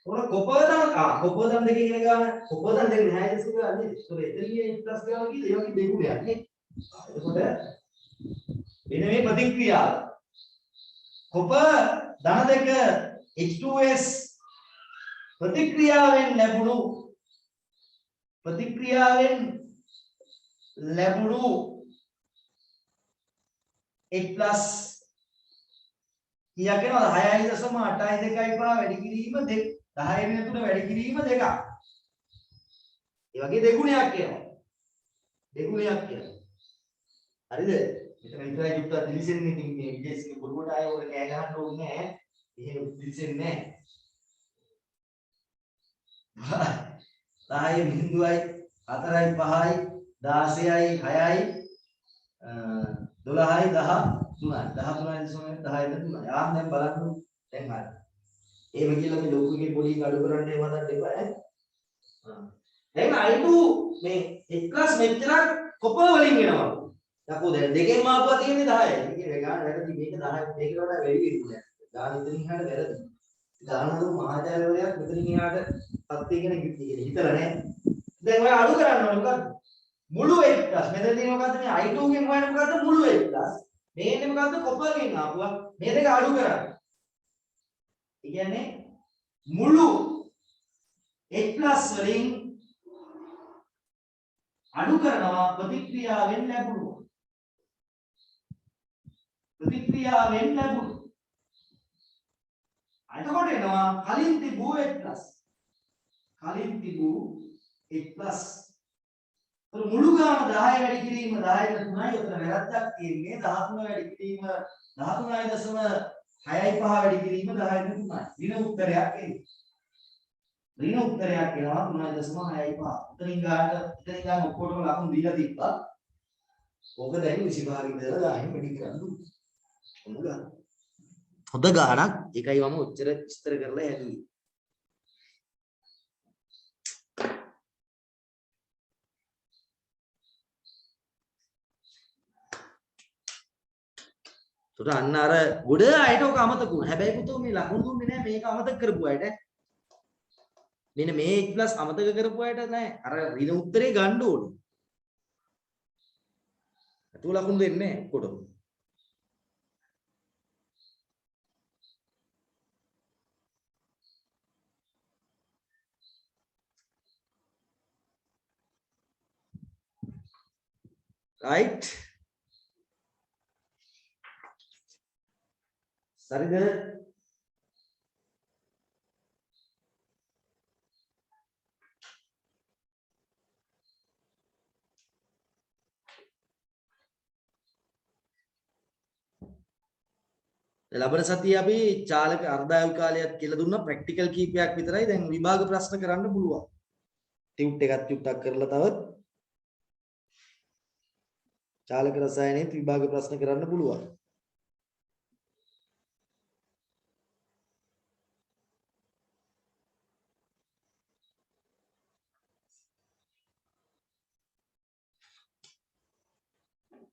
ඔන කොපදන් දෙකේ ඉගෙන ගන්න කොපදන් දෙක නැහැ ඉස්සු ගන්න නේ ඒතර එතනියේ 1+ ගාන කීයද ඒ වගේ දෙගුණයක් නේ එතකොට මෙන්න මේ ප්‍රතික්‍රියාව කොප ධන දෙක H2S ප්‍රතික්‍රියාවෙන් ලැබුණු 1+ කීයක් එනවද 6.82 වැඩි කිරීම 2 10 න් 3 වැඩි කිරීම 2ක් ඒ වගේ දෙගුණයක් එනවා හරිද මෙතන විතරයි යුක්ත දිලිසෙන්නේ ඉතින් මේ විදේශික බොරුවට ආයෙ ඔය කෑ ගහන්න ඕනේ නැහැ එහෙම දිලිසෙන්නේ නැහැ 10 බිඳුවයි 4යි 5යි 16යි 6යි 12යි 13යි 10යි 3යි ආන් දැන් බලන්න දැන් හරි එහෙම කියලා මේ ලොකු එකේ පොඩි අඩු කරන්න එහෙම හදන්න එපා ඈ දැන් I2 මේ 1 මෙච්චර කොප වලින් එනවා. යකෝ දැන් දෙකෙන් මාපුවා තියෙන්නේ 10යි. මේකේ ගාන වැරදි මේක 10 මේකට වඩා වැඩි වෙන්නේ. ගාන ඉතින් එහාට වැරදි. ගානවල මහාචාර්යවරයෙක් මෙතනින් එහාට පත් වෙගෙන හිතලා නැහැ. දැන් ඔය අඩු කරන්න ඕනේ මොකද්ද? මුළු 1 මෙතන තියෙන මොකද්ද මේ I2 ගෙන් හොයන්නේ මොකද්ද මුළු 1 මේ එන්නේ මොකද්ද කොපගෙන් ආපුවා මේ දෙක අඩු කරන්න. ඒ කියන්නේ මුළු 1 වලින් අඩු කරනවා ප්‍රතික්‍රියාවෙන් ලැබුණු ප්‍රතික්‍රියාවෙන් ලැබුණු එතකොට එනවා කලින් තිබූ 1 කලින් තිබූ 1 මුළු ගාන 10 වැඩි කිරීම 10කට 3යි උතන වැරද්දක් තියෙන්නේ 13 වැඩි කිරීම 13.65 වැඩි කිරීම 10කට 3යි ඍණ උත්තරයක් එන්නේ ඍණ උත්තරයක් එනවා 3.65 උතනින් ගානට ඔක්කොටම ලකුණු දීලා තිබ්බා ඕක දැන් 25 ඉඳලා 10 වැඩි කරන්න දුන්නා හොඳ ගානක් ඒකයි මම උච්චර විස්තර කරලා හැදුවේ තොට අන්න අර ගොඩ අයට ඔක අමතක වුණා. හැබැයි පුතෝ මේ ලකුණු දුන්නේ නැහැ මේක අමතක කරපු අයට. මෙන්න මේ 1+ අමතක කරපු අයට නැහැ. අර ඍණ උත්තරේ ගන්න ඕනේ. අතෝ ලකුණු දෙන්නේ නැහැ ඔක්කොටම. right හරිද ලබන සතියේ අපි චාලක අර්ධායු කාලයක් කියලා දුන්නා ප්‍රැක්ටිකල් කීපයක් විතරයි දැන් විභාග ප්‍රශ්න කරන්න පුළුවන් ටියුට් එකක් චුට්ටක් කරලා තවත් චාලක රසායනයේ විභාග ප්‍රශ්න කරන්න පුළුවන්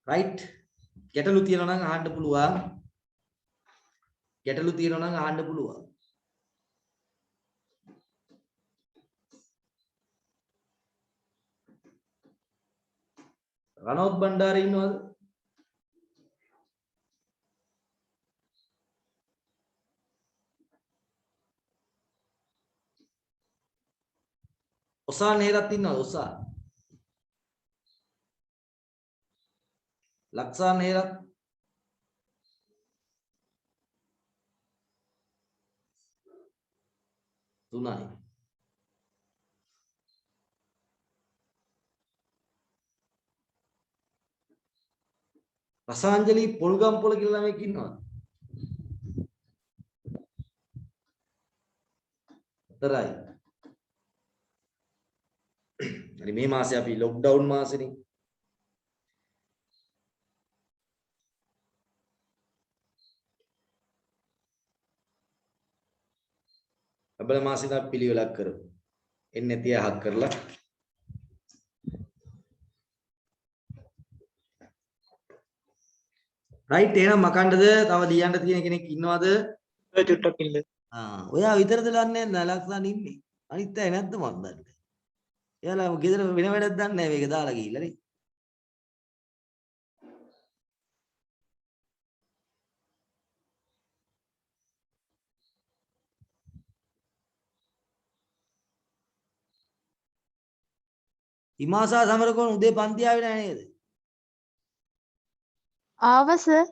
right ගැටලු තියෙනවා නම් අහන්න පුළුවන් ගැටලු තියෙනවා නම් අහන්න පුළුවන් රණෝත් බණ්ඩාර ඉන්නවද ඔසා නේරත් ඉන්නවද ඔසා ලක්සා නේරත් තුනයි රසාංජලි පොල්ගම්පොළ කියලා ළමෙක් ඉන්නවද? හතරයි. හරි මේ මාසේ අපි ලොක්ඩවුන් මාසෙනේ. අපල මාසෙට අපි පිළිවෙලක් කරමු. එන්නේ 30ක් කරලා right එහෙනම් මකණ්ඩද තව ලියන්න තියෙන කෙනෙක් ඉන්නවද? ඔය චුට්ටක් ඉන්න. ඔයා විතරද දන්නේ නැලක්සන් ඉන්නේ. අනිත් අය නැද්ද මන් දන්නේ. එයාලා ගෙදර වෙන වැඩක් දන්නේ නැහැ මේක දාලා ගිහිල්ලා නේ. ඉමාසා සමරකෝන් උදේ පන්ති ආවේ නැහැ නේද? ආවා සර්.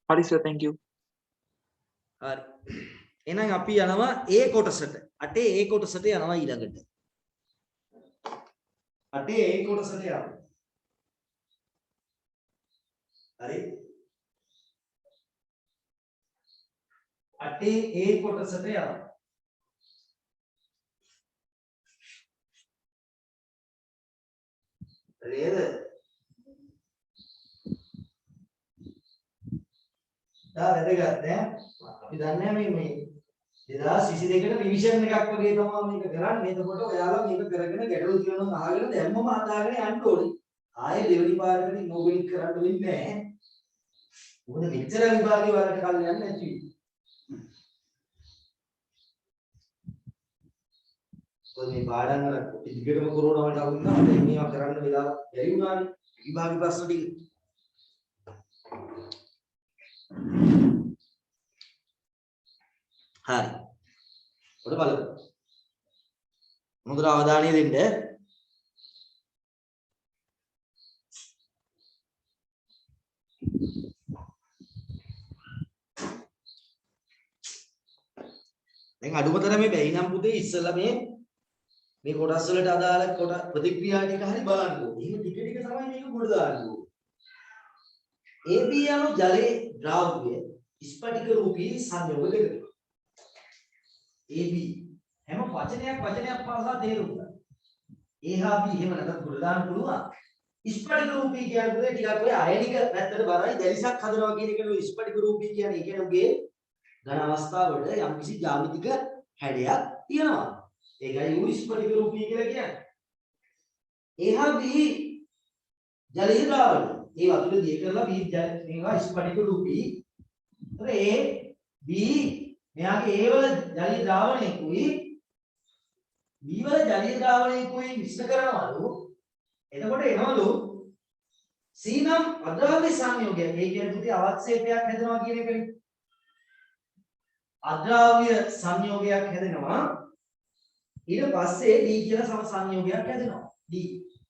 හරි සර් thank you. හරි. එහෙනම් අපි යනවා A කොටසට. 8 A කොටසට යනවා ඊළඟට. අටේ ඒ කොටසට යනවා. හරි. අටේ ඒ කොටසට යනවා. නේද? වැදගත් නේ. අපි දන්නේ මේ 2022ට රිවිෂන් එකක් වගේ තමයි මේක කරන්නේ. එතකොට ඔයාලා මේක කරගෙන ගැටලු තියෙනවා අහගෙන දැම්මම හදාගෙන යන්න ඕනේ. ආයේ දෙවෙනි පාරකට ඉනෝවේට් කරන්න වෙන්නේ නැහැ. මොකද මෙච්චර විභාගේ වලට කල් යන්නේ නැති. කොහොමද මේ පාඩම් වල ඉදිරියටම කොරෝනා වලට වුණා. දැන් මේවා කරන්න වෙලාව බැරි වුණානේ. විභාගේ ප්‍රශ්න ටික. හරි. ඔන්න බලමු. මොකද අවධානය දෙන්න. දැන් අඩුම තරමේ බැයි නම් පුතේ ඉස්සෙල්ලා මේ කොටස් වලට අදාළ කොට ප්‍රතික්‍රියා ටික හරි බලන්න ඕනේ. එහෙම ටික ටික තමයි මේක ගොඩ දාන්න ඕනේ. AB යනු ජලයේ ද්‍රව්‍ය ස්පටික රූපී සංයෝග දෙකක්. AB හැම වචනයක් පාසා තේරුම් ගන්න. A හා B එහෙම නැත්නම් ගොඩ දාන්න පුළුවන්. ස්පටික රූපී කියන්නේ ටිකක් ඔය අයනික පැත්තට බරයි දැලිසක් හදනවා කියන එක නෙවෙයි ස්පටික රූපී කියන්නේ. ඒ කියන්නේ උගේ ඝන අවස්ථාවල යම්කිසි ජ්‍යාමිතික හැඩයක් තියෙනවා. ඒකයි උ ස්පටික රූපී කියලා කියන්නේ. A හා B ජලීය ද්‍රාවණ. ඒ වතුර දිය කරලා B මේවා ස්පටික රූපී. ඒතර A B මෙයාගේ A වල ජලීය ද්‍රාවණයකුයි B වල ජලීය ද්‍රාවණයකුයි මිශ්‍ර කරනවලු. එතකොට එනවලු C නම් අද්‍රව්‍ය සංයෝගය. ඒ කියන්නේ පුතේ අවක්ෂේපයක් හැදෙනවා කියන එකනේ. අද්‍රව්‍ය සංයෝගයක් හැදෙනවා. ඊට පස්සේ D කියන සම සංයෝගයක් හැදෙනවා. D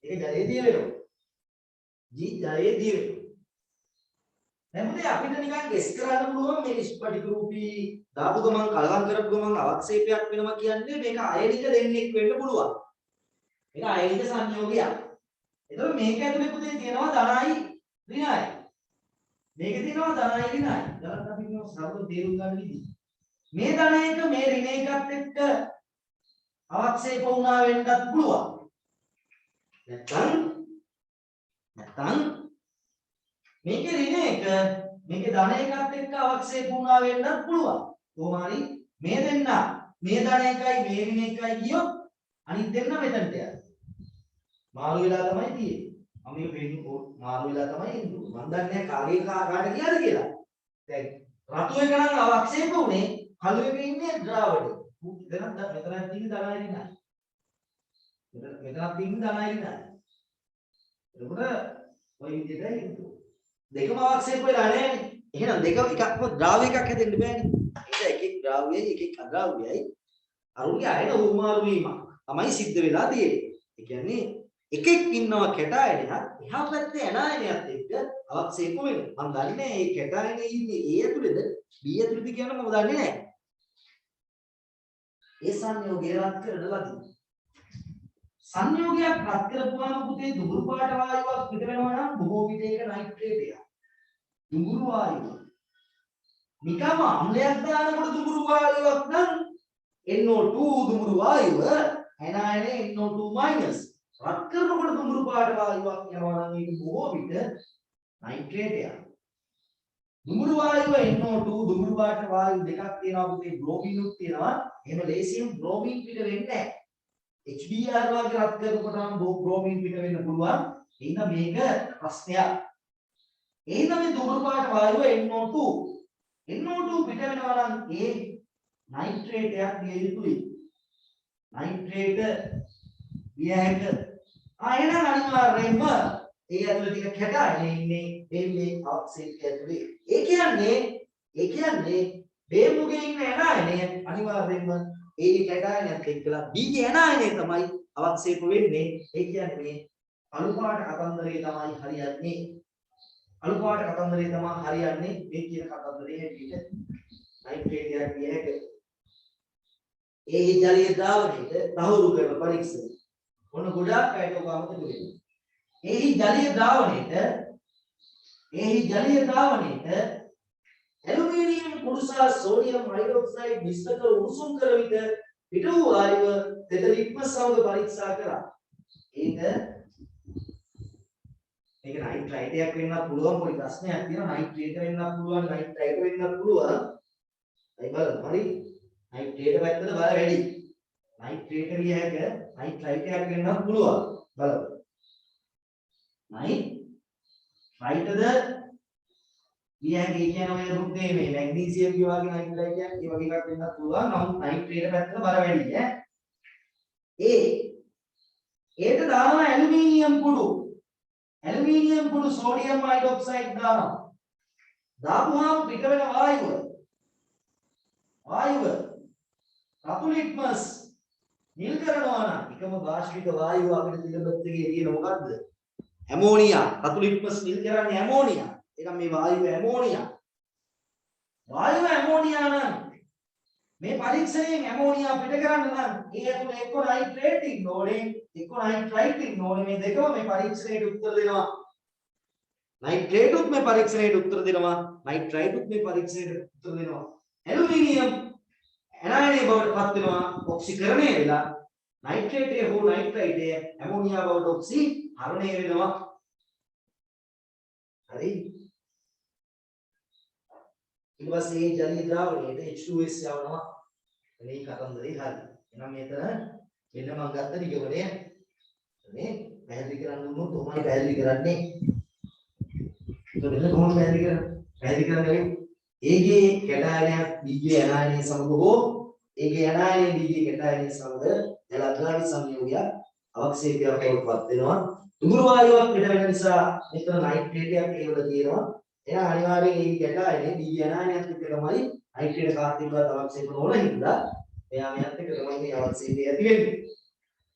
ඒක ජලයේ දිය වෙනවා. G ජලයේ දිය වෙනවා. දැන් පුතේ අපිට නිකන් ගෙස් කරන්න පුළුවන් මේක ස්පටික රූපී දාපු ගමන් කලවම් කරපු ගමන් අවක්ෂේපයක් වෙනවා කියන්නේ මේක අයනික දෙන්නෙක් වෙන්න පුළුවන්. මේක අයනික සංයෝගයක්. එතකොට මේක ඇතුලේ පුතේ තියෙනවා ධනයි ඍණයි. මේකේ තියෙනවා ධනයි ඍණයි. දැන් අපි මේ සරල තේරුම් ගන්න විදිහ. මේ ධන එක මේ ඍණ එකත් එක්ක අවක්ෂේප වුණා වෙන්නත් පුළුවන්. නැත්නම් මේකේ ඍණ එක මේකේ ධන එකත් එක්ක අවක්ෂේප වුණා වෙන්නත් පුළුවන්. කොහොම හරි මේ දෙන්න මේ ධන එකයි මේ ඍණ එකයි කියොත් අනිත් දෙන්න මෙතනට යනවා. මාරු වෙලා තමයි තියෙන්නේ. මම මේක පෙන්නු මාරු වෙලා තමයි එන්නේ. මම දන්නේ නැහැ කාගේ කාට කියලාද කියලා. දැන් රතු එක නම් අවක්ෂේප උනේ කළු එක ඉන්නේ ද්‍රාවණේ. මෙතනක් තියෙන ධනයි නෑ. මෙතනක් තියෙන ධනයි නෑ. එතකොට ඔය විදිහට ඉන්නේ. දෙකම අවක්ෂේප වෙලා නැහැ. එහෙනම් දෙක එකක්ම ද්‍රාව්‍ය එකක් හැදෙන්න බෑනේ. ඒක එකෙක් ද්‍රාව්‍යයි එකෙක් අද්‍රාව්‍යයි. අරුන්ගේ අයන උමාරු වීමක් තමයි සිද්ධ වෙලා තියෙන්නේ. ඒ කියන්නේ එකෙක් ඉන්නවා කැටායනයක් එහා පැත්තේ ඇනායනයත් එක්ක අවක්ෂේප වෙනවා. මම දන්නේ නැහැ මේ කැටායනේ ඉන්නේ A ඇතුළේද B ඇතුළේද කියන මම දන්නේ නැහැ. ඒ සංයෝගය රත් කරලා තියෙනවා. සංයෝගයක් රත් කරපුවාම පුතේ දුඹුරු පාට වායුවක් පිට වෙනවා නම් බොහෝ විට ඒක නයිට්‍රේට් එකක්. දුඹුරු වායුව. නිකම්ම අම්ලයක් දානකොට දුඹුරු වායුවක් නම් NO2 දුඹුරු වායුව ඇනායනේ NO2- රත් කරනකොට දුඹුරු පාට වායුවක් යනවා නම් ඒක බොහෝ විට නයිට්‍රේට් එකක්. දුඹුරු වායුව NO2 දුඹුරු පාට වායු දෙකක් තියෙනවා පුතේ බ්‍රෝමින් උත් තියෙනවා. එහෙම ලේසියෙන් බ්‍රෝමින් පිට වෙන්නේ නැහැ. HBr වගේ රත් කරනකොට නම් බ්‍රෝමින් පිට වෙන්න පුළුවන්. එහෙනම් මේක ප්‍රශ්නයක්. එහෙනම් මේ දුඹුරු පාට වායුව NO2 පිට වෙනවා නම් ඒ නයිට්‍රේට් එකක් විය යුතුයි. නයිට්‍රේට් විය හැක. එහෙනම් අනිවාර්යයෙන්ම ඒ ඇතුළේ තියෙන කැටායනේ ඉන්නේ මේ අවක්ෂේපය ඇතුළේ. ඒ කියන්නේ බේමුගේ ඉන්න ඇනායනය අනිවාර්යයෙන්ම ඒ කැටායනයත් එක්කලා B ගේ ඇනායනය තමයි අවක්ෂේප වෙන්නේ. ඒ කියන්නේ මේ අලු පාට කතන්දරේ තමයි හරියන්නේ. අලු පාට කතන්දරේ තමයි හරියන්නේ මේ කියන කතන්දරේ හැටියට නයිට්‍රේට් එකක් විය හැක. ඒ ජලීය ද්‍රාවණයට තහවුරු කරන පරීක්ෂණ ඔන්න ගොඩාක් අයට ඔබ අමතක වෙනවා. එහි ජලීය ද්‍රාවණයට ඇලුමිනියම් කුඩු සහ සෝඩියම් හයිඩ්‍රොක්සයිඩ් මිශ්‍ර කර උණුසුම් කර විට පිට වූ වායුව තෙත ලිට්මස් සමග පරීක්ෂා කරා. ඒක නයිට්‍රයිට් එකක් වෙන්නත් පුළුවන්. පොඩි ප්‍රශ්නයක් තියෙනවා. නයිට්‍රේට් වෙන්නත් පුළුවන්, නයිට්‍රයිට් වෙන්නත් පුළුවන්. ඒ බලන්න හරි. නයිට්‍රේට් පැත්තට බල වැඩි. නයිට්‍රේට් විය හැක නයිට්‍රයිට් එකක් වෙන්නත් පුළුවන්. බලන්න. නයිට්‍රයිට්ද විය හැකි කියන ඔය රුප්නේ මේ මැග්නීසියම් වගේ නයිට්‍රයිට් එකක් ඒ වගේ එකක් වෙන්නත් පුළුවන්. නමුත් නයිට්‍රේට් පැත්තට බල වැඩි ඈ. ඒට දානවා ඇලුමිනියම් කුඩු. ඇලුමිනියම් කුඩු සෝඩියම් හයිඩ්‍රොක්සයිඩ් දානවා. දාපුවාම පිට වෙන වායුව රතු ලිට්මස් නිල් කරනවා නම් එකම භාෂ්මික වායුව අපිට සිලබස් එකේ තියෙන මොකද්ද? ඇමෝනියා. රතු ලිට්මස් නිල් කරන්නේ ඇමෝනියා. ඒක මේ වායුව ඇමෝනියා. වායුව ඇමෝනියා නම් මේ පරීක්ෂණයෙන් ඇමෝනියා පිට කරන්න නම් ඒ ඇතුළේ එක්ක නයිට්‍රේට් ඉන්න ඕනේ, එක්ක නයිට්‍රයිට් ඉන්න ඕනේ. මේ දෙකම මේ පරීක්ෂණයට උත්තර දෙනවා. නයිට්‍රේටුත් මේ පරීක්ෂණයට උත්තර දෙනවා, නයිට්‍රයිටුත් මේ පරීක්ෂණයට උත්තර දෙනවා. ඇලුමිනියම් ඇනයනය බවට පත් වෙනවා, ඔක්සිකරණය වෙලා නයිට්‍රේටය හෝ නයිට්‍රයිටය ඇමෝනියා බවට ඔක්සිහරණය වෙනවා. හරි. ඊට පස්සේ මේ ජලීය ද්‍රාවණයට H2S යවනවා. මේ කතන්දරේ හරි. එහෙනම් මෙතන මෙන්න මම ගත්ත නිගමනය මේ පැහැදිලි කරන්න උනොත් කොහොමයි පැහැදිලි කරන්නේ? ඒක කොහොමද පැහැදිලි කරන්නේ? ඒගේ කැටායනයක් බීජයේ ඇනායනය සමග හෝ ඒගේ ඇනායනය බීජයේ කැටායනය සමග එලක්ට්‍රෝන සංයෝගයක් අවක්ෂේපයක් බවට පත් වෙනවා. දුරු වායුවක් පිට වෙන නිසා මෙතන නයිට්‍රේටයක් ඒවල තියෙනවා. එහෙනම් අනිවාර්යෙන් මේ කැටායනය බීජයේ ඇනායනයත් එක්ක තමයි නයිට්‍රේට කාර්තිකව අවක්ෂේප නොවන හින්දා එයා මෙයත් එක්ක තමයි මේ අවක්ෂේපය ඇති වෙන්නේ.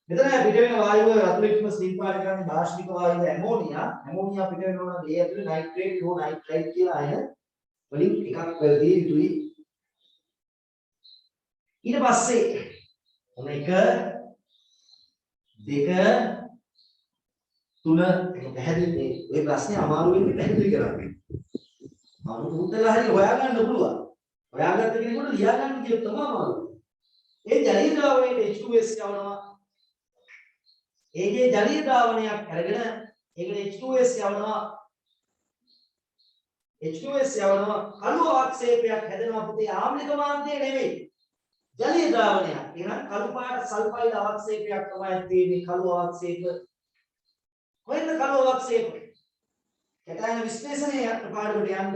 මෙතන පිට වෙන වායුව රතු ලිට්මස් නිල් පාට කරන්නේ භාෂ්මික වායුව ඇමෝනියා පිට වෙනවා නම් ඒ ඇතුලේ නයිට්‍රේට් හෝ නයිට්‍රයිට් කියලා අය වලින් එකක් වැරදි යුතුයි. ඊට පස්සේ ඔන්න 1 2 3 එක පැහැදිලි මේ ප්‍රශ්නේ අමාරු වෙන්නේ පැහැදිලි කරන්න. උත්තර හරිය හොයාගන්න පුළුවන්. හොයාගත්ත කෙනෙකුට ලියාගන්න කියොත් තමයි අමාරු. ඒ ජලීය ද්‍රාවණයට H2S යවනවා. ඒකේ ජලීය ද්‍රාවණයක් අරගෙන ඒකට H2S යවනවා. H2S යවනවා කළු ආක්ෂේපයක් හැදෙනවා පුතේ. ආම්ලික මාන්තය නෙවෙයි ජලීය ද්‍රාවණයක්. එහෙනම් කළු පාට සල්ෆයිඩ් ආක්ෂේපයක් තමයි තියෙන්නේ. කළු ආක්ෂේප කොහෙන්ද කළු ආක්ෂේප? කැටායන විශ්ලේෂණයේ පාඩමට යන්න.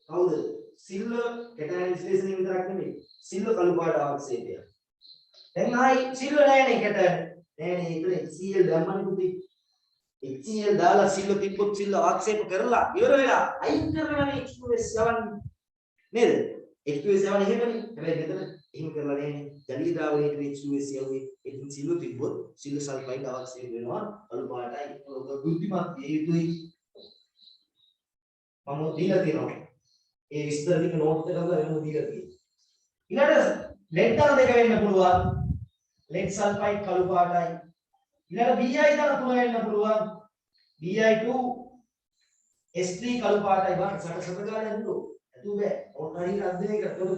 කවුද? සිල්ව කැටායන විශ්ලේෂණය විතරක් නෙමෙයි. සිල්ව කළු පාට ආක්ෂේපය. දැන් ආයි සිල්ව නෑනේ කැටායන. නෑනේ ඒතර HCl දැම්මනේ පුතේ. HCl දාලා සිල්ව තිබ්බොත් සිල්ව ආක්ෂේප කරලා ඉවර වෙලා අයින් කරනවානේ H2S යවන්නේ. නේද? H2S යවන්නේ එහෙමනේ. හැබැයි මෙතන එහෙම කරලා නෑනේ. ජලීය ද්‍රාවණයට H2S යවුවේ. ඉතින් සිල්ව තිබ්බොත් සිල්ව සල්ෆයිඩ් ආක්ෂේප වෙනවා. කළු පාටයි. ඔක බුද්ධිමත් ඒ යුතුයි. මම දීලා තියෙනවා. ඒ විස්තර ටික නෝට් එකක වෙනම දීලා තියෙනවා. ඊළඟට ලෙඩ් තන දෙක වෙන්න පුළුවන්. ලෙඩ් සල්ෆයිඩ් කළු පාටයි. ඊළඟ Bi තන තුන වෙන්න පුළුවන්. Bi2 S3 කළු පාටයි. බාට සට ගාලා නේද? අතු බෑ. ඕනයි අධ්‍යයනය කරලා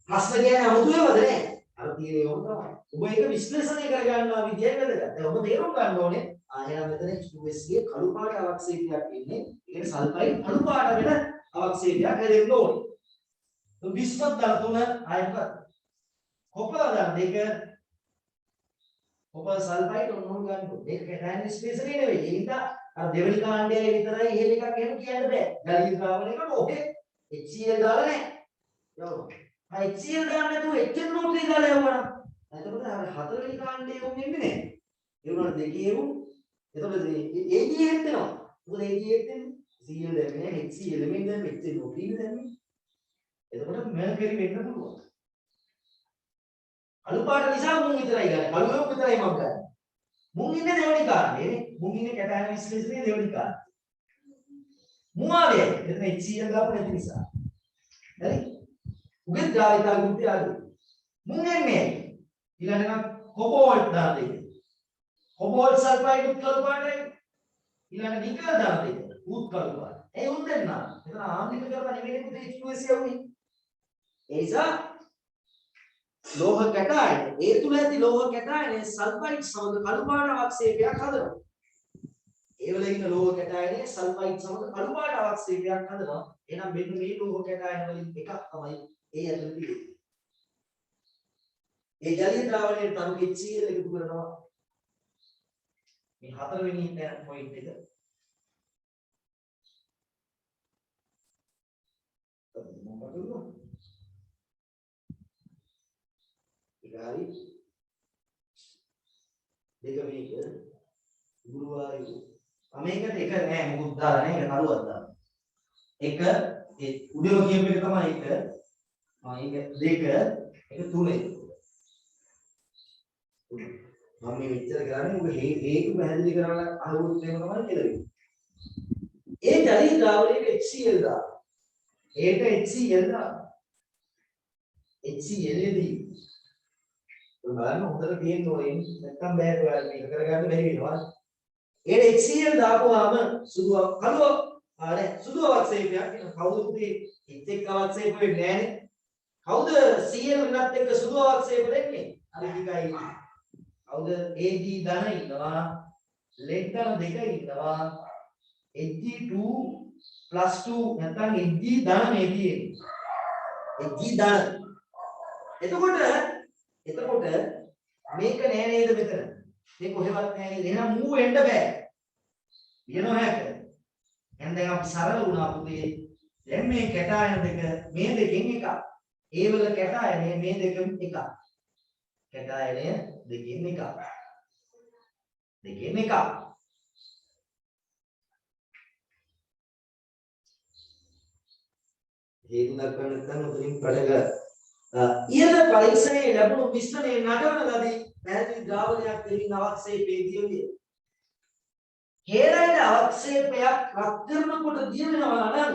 ප්‍රශ්න කියන්නේ අමුතුවේමද නෑ. අර තියෙන්නේ ඕක තමයි. ඔබ ඒක විශ්ලේෂණය කරගන්නවා විදියයි වැදගත්. දැන් ඔබ තේරුම් ගන්න ඕනේ එහෙනම් මෙතන H2S ගේ කළු පාට අවක්ෂේපයක් ඉන්නේ. ඒකේ සල්ෆයිඩ් කළු පාට වෙන අවක්ෂේපයක් හැදෙන්න ඕනේ. විස්මත් දල තුන ආයතන කොපර දල දෙක කොපර සල්ෆයිඩ් ඔන්න ගන්න ඕනේ. මේක කැටායන විශ්ලේෂණය නෙවෙයි. ඒ නිසා අර දෙවෙනි කාණ්ඩයේ විතරයි එහෙම එකක් එහෙම කියන්න බෑ. ජලීය ද්‍රාවණයකට ඕකේ HCl දාලා නැහැ. යවනවා. HCl දාන්න නැතුව HNO3 දාලා යවනවා. එතකොට අර හතරවෙනි කාණ්ඩයේ උන් එන්නේ නැහැ. ඒ වුණාට දෙකේ උන් එතකොට AG හෙත්තනවා. මොකද AG හෙත්තෙන්නේ? Cl දැම්මේ නැහැ. HCl එලෙමෙන් දැම්මේ HNO3 දැම්මේ. එතකොට මර්කරි වෙන්න පුළුවන්. කළු පාට නිසා මුන් විතරයි ගන්න. කළු වේග විතරයි මම ගන්න. මුන් ඉන්නේ දෙවෙනි කාණ්ඩේ. මුන් ඉන්නේ කැටායන විශ්ලේෂණයේ දෙවෙනි කාණ්ඩේ. මුවාවේ එතන HCl දාපු නැති නිසා. හරි? උගේ ද්‍රාවිතා ගුණය අඩු. මුන් එන්නේ ඊළඟට කොපෝල්ට් දාලා දෙන්නේ. කොබෝල්ට් සල්ෆයිඩ් උත් කළු පාටයි. ඊළඟ නිකල් දාතේ උත් කළු පාට. ඒ උන් දෙන්න. එතන ආම්ලික කරලා නෙමෙයි පුතේ H2S යවුනේ. ඒ නිසා ලෝහ කැටයන ඒ තුල ඇති ලෝහ කැටයනේ සල්ෆයිඩ් සමග කළු පාට අවක්ෂේපයක් හදනවා. ඒ වල ඉන්න ලෝහ කැටයනේ සල්ෆයිඩ් සමග කළු පාට අවක්ෂේපයක් හදනවා. එහෙනම් මෙන්න මේ ලෝහ කැටයන වලින් එකක් තමයි ඒ ඇතුළේ තියෙන්නේ. ඒ ජලීය ද්‍රාවණයේ තරු HCl එකතු කරනවා. මේ හතරවෙනි පොයින්ට් එක. හරි දෙක මේක ගුරුවායු මේකට එක නෑ මොකුත් දාලා නෑ ඒක නළුවක් දාලා එක ඒ උඩම කියපු එක තමයි එක ඒක දෙක එක තුනේ මම මේ මෙච්චර කරන්නේ ඔබ හේතු පැහැදිලි කරලා අහුවුත් එහෙම තමයි කියලා. ඒ ජලීය ද්‍රාවණයට HCl දා. ඒකට HCl දා. HCl දී බලන්න හොඳට තියෙන්න ඕනේ නැත්තම් බෑ ඔයාලා මේක කරගන්න බැරි වෙනවා. ඒ HCl දාපුවාම සුදු කළු සුදු අවක්ෂේපයක් එන කවුද පුතේ එක් අවක්ෂේප වෙන්නේ නැහනේ. කවුද Cl වෙනත් එක්ක සුදු අවක්ෂේප දෙන්නේ? අර ටිකයි. කවුද Ag ධන ඉන්නවා lead ධන දෙක ඉන්නවා Ag2 + 2 නැත්නම් Ag ධන මේ තියෙන්නේ. Ag ධන. එතකොට මේක නෑ නේද මෙතන? මේ කොහෙවත් නෑ නේද? එහෙනම් මූ වෙන්න බෑ. වෙනව හැක. එහෙනම් දැන් අපි සරල වුණා පුතේ. දැන් මේ කැටායන දෙක මේ දෙකෙන් එකක්. ඒ වල කැටායනය මේ දෙකෙන් එකක්. කැටායනය දෙකෙන් එකක්. දෙකෙන් එකක්. හේතු දක්වන්න නැත්නම් උතනින් පඩක ඉහළ පරීක්ෂණයේ ලැබුණු මිශ්‍රණයේ නටවන ලදී පැහැදිලි ද්‍රාවණයක් දෙමින් අවක්ෂේපයේදී හේලයිඩ් අවක්ෂේපයක් රත් කරනකොට දිය වෙනවා නම්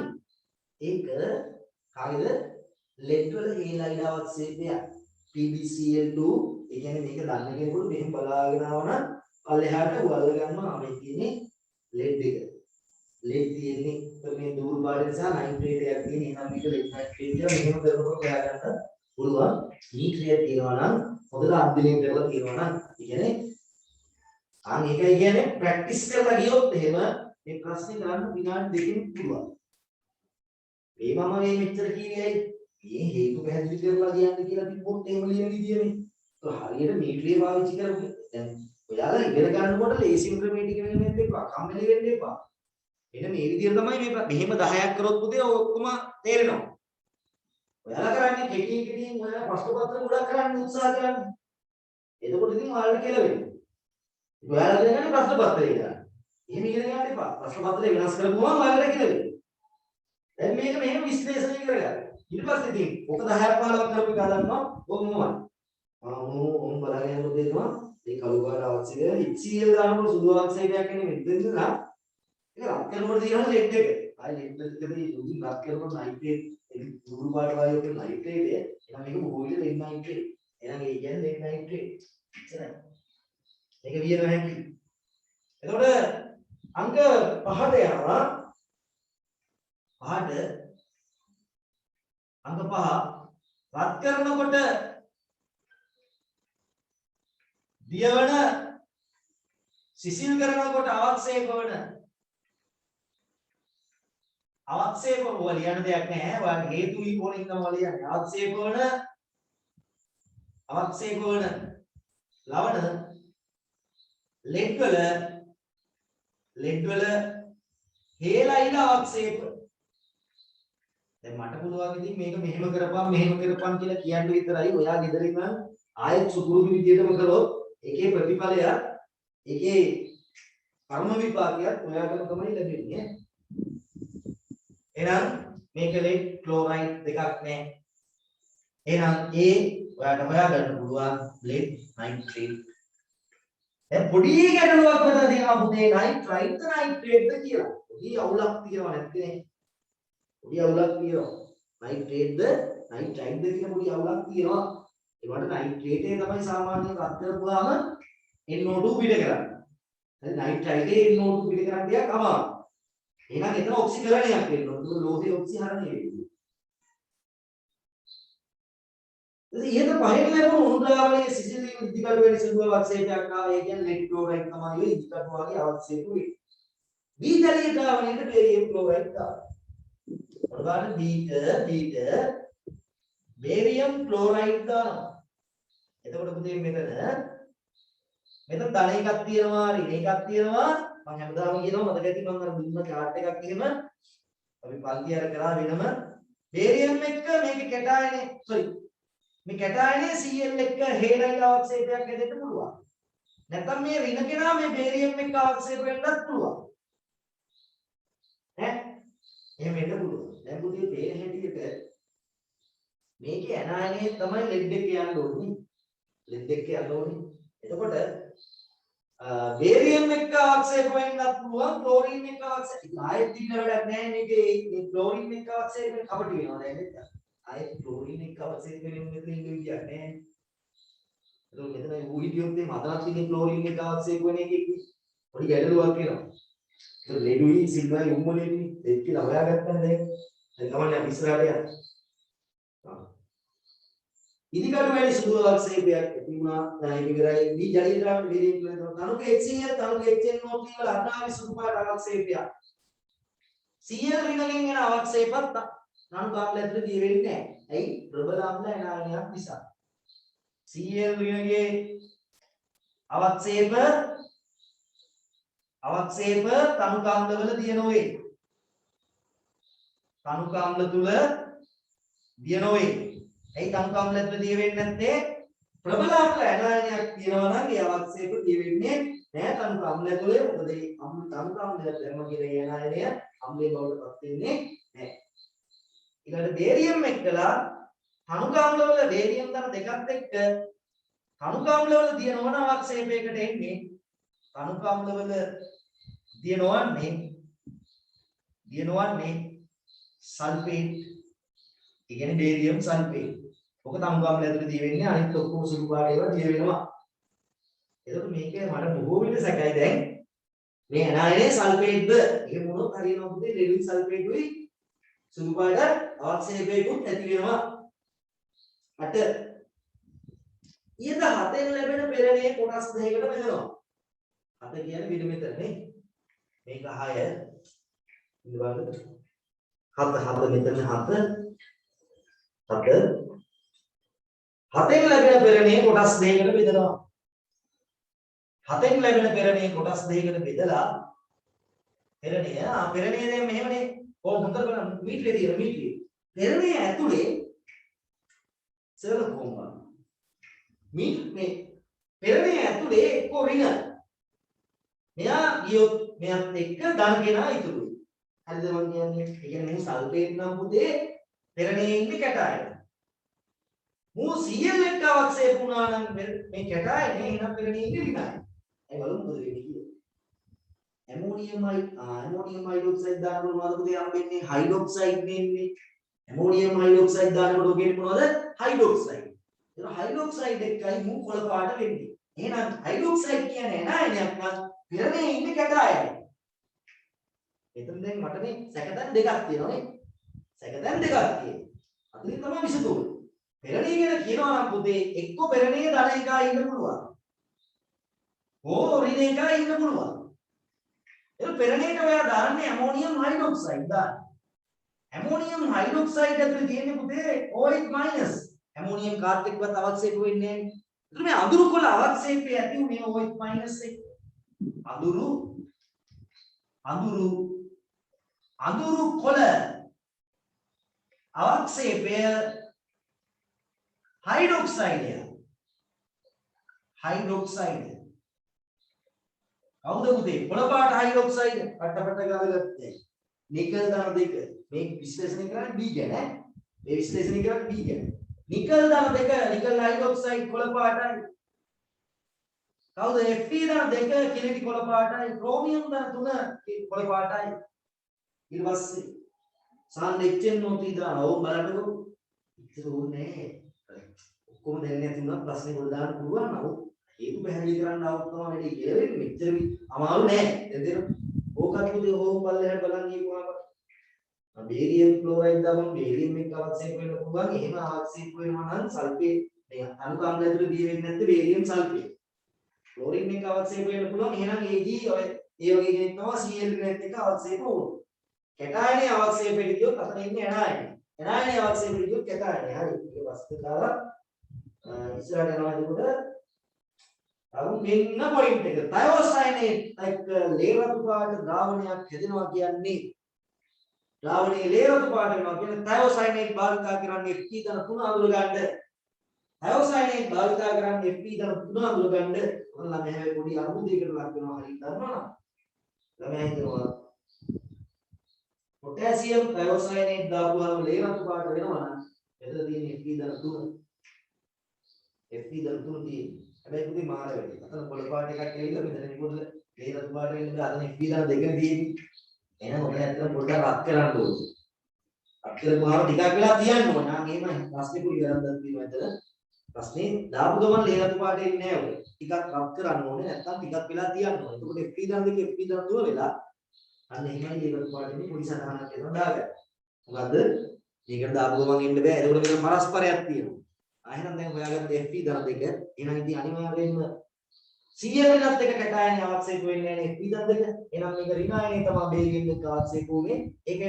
ඒක කාගේද ලෙඩ් වල හේලයිඩ් අවක්ෂේපයක් PbCl2 ඒ කියන්නේ මේක දන්න කෙනෙකුට මෙහෙම බලාගෙන ආවනම් පල්ලෙහාට වල ගන්නවා මේ තියෙන්නේ ලෙඩ් එක ලෙඩ් තියෙන්නේ මේ දූරු පාට නිසා නයිට්‍රේට් එකක් තියෙන එහෙනම් මේක ලෙඩ් නයිට්‍රේට් කියලා මෙහෙම කරනකොට හොයා ගන්න පුළුවන් නීට්‍රිය තියෙනවා නම් හොඳට අධ්‍යයනය කරලා තියෙනවා නම් ඒ කියන්නේ ඒකයි කියන්නේ ප්‍රැක්ටිස් කරලා ගියොත් එහෙම මේ ප්‍රශ්නේ ගන්න විනාඩි දෙකකින් පුළුවන්. මේ මම මේ මෙච්චර කියන්නේ මේ හේතු පැහැදිලි කරලා කියන්න කියලා තිබ්බොත් එහෙම ලියන විදියනේ. ඒක හරියට නීට්‍රිය පාවිච්චි කරමු. දැන් ඔයාලා ඉගෙන ගන්නකොට ලේසින් ක්‍රමයකට ඉගෙන ගන්න එපා. කම්මැලි වෙන්න එපා. එන්න මේ විදියට තමයි මේ මෙහෙම 10ක් කරොත් පුතේ ඔක්කොම තේරෙනවා. ඔයාලා කරන්නේ කෙටියෙන් ඔයාලා ප්‍රශ්න පත්‍ර ගොඩක් කරන්න උත්සාහ කරන්න. එතකොට ඉතින් ඔයාලට කියලා වෙන්නේ. ඔයාලා ඉගෙනගන්න ප්‍රශ්න පත්‍රය ගන්න. එහෙම ඉගෙන ගන්න එපා. ප්‍රශ්න පත්‍රය වෙනස් කරපුවම ඔයාලට කියලා වෙන්නේ. දැන් මේක මෙහෙම විශ්ලේෂණය කරගන්න. ඊට පස්සේ ඉතින් ඔක 10ක් 15ක් කරපු එක හදන්නවා ඔක මොනවද? ඔම් බලගෙන යනකොට දෙනවා මේ කළු පාට අවශ්‍ය වෙන HCl දානකොට සුදු අවශ්‍යයක් නෙමෙයි දෙන්න නම් ඒක රත් කරනකොට තියෙනවා ලෙඩ් එක. ආයි ලෙඩ් එකදී සුදු රත් කරනකොට නයිට්‍රේට් ඒ දුරු පාට වායුවක නයිට්‍රේට් එහෙනම් මේක බොහෝ විට ලෙඩ් නයිට්‍රේට්. එහෙනම් ඒ කියන්නේ ලෙඩ් නයිට්‍රේට්. එච්චරයි. ඒක වියන හැකි. එතකොට අංක 5ට යනවා. 5ට අංක 5 රත් කරනකොට දියවන සිසිල් කරනකොට අවක්ෂේප වන අවක්ෂේප වලියන දෙයක් නැහැ. ඔයාලා හේතු ඊපොල ඉන්නවා ලියන්නේ. අවක්ෂේප වන ලවණ ලෙඩ් වල හේලයිඩ් අවක්ෂේප. දැන් මට පුළුවන් ඉතින් මේක මෙහෙම කරපන් කියලා කියන්න විතරයි. ඔයා ගෙදර ඉන්න ආයෙත් සුපුරුදු විදියටම කරොත් ඒකේ ප්‍රතිඵලය ඒකේ කර්ම විපාකයක් ඔයාලට තමයි ලැබෙන්නේ. එහෙනම් මේක ලෙඩ් ක්ලෝරයිඩ් දෙකක් නැහැ. එහෙනම් ඒ ඔයාලට හොයාගන්න පුළුවන් ලෙඩ් නයිට්‍රේට්. දැන් පොඩි ගැටලුවක් මෙතන තියෙනවා පුතේ නයිට්‍රයිඩ්ද නයිට්‍රේට්ද කියලා. පොඩි අවුලක් තියෙනවා නැත්නේ. පොඩි අවුලක් තියෙනවා. නයිට්‍රේට්ද නයිට්‍රයිඩ්ද කියන පොඩි අවුලක් තියෙනවා. ඒකට නයිට්‍රේට් එක තමයි සාමාන්‍යයෙන් රත් කරපුවාම NO2 පිට කරන්නේ. හරි නයිට්‍රයිටේ නෝට් පිට කරන් තියා කමා. එහෙනම් එතන ඔක්සිකරණයක් වෙනවා. ඒක ලෝහයේ ඔක්සිහරණය වෙන්නේ. ඉතින් ඊට පහෙන් ලැබුණු උණුද්‍රාවණයේ සිසිල් වීම ඉදිකටු වෙන සිදුව අවක්ෂේපයක් ආවා. ඒ කියන්නේ ලෙඩ් ක්ලෝරයිඩ් තමයි ඔය ඉදිකටු වගේ අවක්ෂේප වෙන්නේ. බීජලීය ද්‍රාවණයට බේරියම් ක්ලෝරයිඩ් දානවා. ඔයාලට බීට බේරියම් ක්ලෝරයිඩ් දානවා. එතකොට පුතේ මෙතන ධන එකක් තියෙනවා ඍණ එකක් තියෙනවා මම හැමදාම කියනවා මතක ඇති මම අර දුන්න chart එකක් එහෙම අපි පන්ති අර කරා වෙනම බේරියම් එක්ක මේක කැටායනේ sorry මේ කැටායනේ Cl එක්ක හේරයි අවක්ෂේපයක් ඇදෙන්න පුළුවන් නැත්නම් මේ ඍණ කෙනා මේ බේරියම් එක්ක අවක්ෂේප වෙන්නත් පුළුවන් ඈ එහෙම වෙන්න පුළුවන් දැන් පුතේ තේරෙන හැටියට මේකේ ඇනායනේ තමයි ලෙඩ් එක යන්න ඕනේ ලෙඩ් එක යන්න ඕනේ එතකොට බේරියම් එක්ක අවක්ෂේප වෙන්නත් පුළුවන් ක්ලෝරින් එක්ක අවක්ෂේප ආයෙත් දින්න වැඩක් නැහැ මේකේ මේ ක්ලෝරින් එක්ක අවක්ෂේප වෙන කපටි වෙනවා දැන් නේද ආයෙත් ක්ලෝරින් එක්ක අවක්ෂේප වෙන මෙතන ඉන්න විදියක් නැහැ ඒක මෙතන ඌ හිටියොත් මේ මදනත් ඉන්නේ ක්ලෝරින් එක්ක අවක්ෂේප වෙන එකේ පොඩි ගැටලුවක් වෙනවා ඒක ලෙඩුයි සිල්වයි උම්මලෙන්නේ දෙක කියලා හොයාගත්තා දැන් තමයි අපි ඉස්සරහට යන්නේ ඉදිකටු වැඩි සුදු අවක්ෂේපයක් ඇති වුණා දැන් ඒක ඉවරයි මේ ජලීය ද්‍රව්‍ය වේදින් කියන තනුක HCl තනුක HNO3 වල අටාවි සුදු පාට අවක්ෂේපයක් Cl ඍණගෙන් එන අවක්ෂේපත් තනුක අම්ල ඇතුලේ දී වෙන්නේ නැහැ ඇයි ප්‍රබල අම්ල එනාගයක් නිසා Cl ඍණගේ අවක්ෂේප තනුක අම්ලවල දිය නොවේ තනුක අම්ල තුල දිය නොවේ ඒ තනුක අම්ල ඇතුලේ දිය වෙන්නේ නැත්තේ ප්‍රබල අම්ල ඇනායනයක් තියෙනවා නම් ඒ අවක්ෂේප දිය වෙන්නේ නැහැ තනුක අම්ල ඇතුලේ මොකද ඒ තනුක අම්ලයට ධර්ම කියන ඇනායනය අම්ලයේ බවට පත් වෙන්නේ නැහැ ඊළඟට බේරියම් එක්කලා තනුක අම්ලවල බේරියම් ධන දෙකත් එක්ක තනුක අම්ලවල දිය නොවන අවක්ෂේපයකට එන්නේ තනුක අම්ලවල දිය නොවන්නේ සල්ෆේට් ඒ කියන්නේ බේරියම් සල්ෆේට්. ඔක තමුගාමල ඇතුලේ දී වෙන්නේ අනිත් ඔක්කොම සුළු පාට ඒවා දී වෙනවා. එතකොට මේක මට බොහෝ විට සැකයි දැන් මේ ඇනායනේ සල්ෆේට්ද එහෙම වුණොත් හරියනවා පුතේ ලෙඩුයි සල්ෆේටුයි සුළු පාට අවක්ෂේපයකුත් ඇති වෙනවා. අට ඊට හතෙන් ලැබෙන පෙරණේ කොටස් දෙකකට බෙදෙනවා. හත කියන්නේ පිට මෙතන නේ. මේක 6 ඉඳවලු හත මෙතන හතෙන් ලැබෙන පෙරණේ කොටස් දෙකකට බෙදනවා. හතෙන් ලැබෙන පෙරණේ කොටස් දෙකකට බෙදලා පෙරණේ දැන් මෙහෙමනේ කොහොමද හොඳට බලන්න මීටරේ තියෙන මීටරේ පෙරණේ ඇතුලේ සරල කොහොමද මේ පෙරණේ ඇතුලේ එක්ක ඍණ මෙයා ගියොත් මෙයත් එක්ක ධන කෙනා ඉතුරුයි. හරිද මම කියන්නේ? ඒ කියන්නේ මේ සල්ෆේට් නම් පුතේ පෙරණේ ඉන්නේ කැටායන. මූ Cl එක්ක අවක්ෂේප වුණා නම් මේ කැටායනේ එහෙනම් පෙරණේ ඉන්නේ ඍණයි. ඒ බලමු මොකද වෙන්නේ කියලා. ඇමෝනියම් හයිඩ්‍රොක්සයිඩ් දානකොට මොනවද පුතේ හම්බෙන්නේ? හයිඩ්‍රොක්සයිඩ් නෙන්නේ. ඇමෝනියම් හයිඩ්‍රොක්සයිඩ් දානකොට ඔකේ මොනවද? හයිඩ්‍රොක්සයිඩ්. ඒක හයිඩ්‍රොක්සයිඩ් එක්කයි මූ කොළ පාට වෙන්නේ. එහෙනම් හයිඩ්‍රොක්සයිඩ් කියන්නේ ඇනායනයක් නම් පෙරණේ ඉන්නේ කැටායනේ. එතන දැන් මට මේ සැකතැන් දෙකක් තියෙනවා නේ. සැකතැන් දෙකක් තියෙනවා. අතනින් තමයි විසඳුම. පෙරණේ ගැන කියනවා නම් පුතේ එක්ක පෙරණේ ධන එකයි ඉන්න පුළුවන්. ඕ ඍණ එකයි ඉන්න පුළුවන්. ඒක පෙරණේට ඔයා දාන්නේ ඇමෝනියම් හයිඩ්‍රොක්සයිඩ් දාන්න. ඇමෝනියම් හයිඩ්‍රොක්සයිඩ් ඇතුලේ තියෙන්නේ පුතේ OH- ඇමෝනියම් කාත් එක්කවත් අවක්ෂේප වෙන්නේ නැහැ. ඒතර මේ අඳුරු කොළ අවක්ෂේපය ඇති උනේ OH- එක. අඳුරු කොළ අවක්ෂේපය හයිඩ්‍රොක්සයිඩය කවුද පුතේ කොළ පාට හයිඩ්‍රොක්සයිඩ් පට්ට ගාලා ගත්තේ නිකල් ධන දෙක මේ විශ්ලේෂණය කරන්නේ B ගැන මේ විශ්ලේෂණය කරන්නේ B ගැන නිකල් ධන දෙක නිකල් හයිඩ්‍රොක්සයිඩ් කොළ පාටයි කවුද Fe ධන දෙක කිලිටි කොළ පාටයි ක්‍රෝමියම් ධන තුන කොළ පාටයි ඊට පස්සේ සාන් HNO3 දාන ඕම් බලන්නකෝ ඉතින් ඕනේ ඔක්කොම දැන් නැති වුණා ප්‍රශ්නේ ගොඩ දාන්න පුළුවන් නමුත් හේතු පැහැදිලි කරන්න આવුත් තමයි වැඩි කියලා වෙන්නේ. මෙච්චර අමාරු නෑ. එතන ඕකත් පුතේ ඕක පල්ලෙහාට බලන් ගිහුවාම බේරියම් ක්ලෝරයිඩ් දාපම බේරියම් එක අවශ්‍යක වෙන්න පුළුවන්. එහෙම අවශ්‍යක වෙනවා නම් සල්ෆේට් මේ අනුකම්ල ඇතුළේ දී වෙන්නේ නැත්නම් බේරියම් සල්ෆේට්. ක්ලෝරින් එක අවශ්‍යක වෙන්න පුළුවන්. එහෙනම් Ag ඔය ඒ වගේ කෙනෙක් තමයි Cl ග්‍රේඩ් එක අවශ්‍යක වුණා. කැටායනේ අවශ්‍යක වෙන්න කියොත් අතන ඉන්නේ ඇනායනේ. ඇනායනේ අවශ්‍යක වෙන්න කියොත් කැටායනේ. හරි. ඊට පස්සේ දාලා ඉස්සරහට යනවා එතකොට අරු මෙන්න පොයින්ට් එක. තයෝසයිනේට් එක්ක ලේරතු පාට ද්‍රාවණයක් හැදෙනවා කියන්නේ ද්‍රාවණයේ ලේරතු පාට වෙනවා කියන්නේ තයෝසයිනේට් භාවිතා කරන්නේ Fe ධන 3 අඳුර ගන්න. තයෝසයිනේට් භාවිතා කරන්නේ Fe ධන 3 අඳුර ගන්න. ඔන්න ළමයා පොඩි අරුමුදයකට ලක් වෙනවා හරියට දන්නවනම්. ළමයා හිතනවා පොටෑසියම් තයෝසයිනේට් දාපුවාම ලේරතු පාට වෙනවා නම් එතන තියෙන්නේ Fe ධන 3. Fe ධන 3 තියෙන්නේ. හැබැයි පුතේ මාර වෙන්නේ. අතන පොළ පාට එකක් ඇවිල්ලා මෙතන නිකුත් ලේරතු පාට වෙන්නේ අතන Fe ධන 2 තියෙන්නේ. එහෙනම් ඔය ඇත්තට පොඩ්ඩක් රත් කරන්න ඕනේ. රත් කරපුවාම ටිකක් වෙලා තියන්න ඕන. නම් එහෙම ප්‍රශ්නේ පුරි වැරද්දක් තියෙනවා ඇත්තට. ප්‍රශ්නේ දාපු ගමන් ලේරතු පාට එන්නේ නැහැ ඔය. ටිකක් රත් කරන්න ඕනේ. නැත්තම් ටිකක් වෙලා තියන්න ඕනේ. එතකොට Fe ධන 2 Fe ධන 3 වෙලා අන්න එහෙමයි ලේරතු පාට එන්නේ පොඩි සටහනක් එනවා දාගන්න. මොකද්ද? මේකට දාපු ගමන් එන්න බෑ. එතකොට මේක පරස්පරයක් තියෙනවා. එහෙනම් දැන් හොයාගත්ත Fe ධන 2 එහෙනම් ඉතින් අනිවාර්යයෙන්ම Cl එකත් එක කැටායනේ අවශ්‍යක වෙන්නේ නැහැ Fe ධන 2. එහෙනම් මේක ඍණායනේ තමයි බේරියම් එක අවශ්‍යක උනේ. ඒක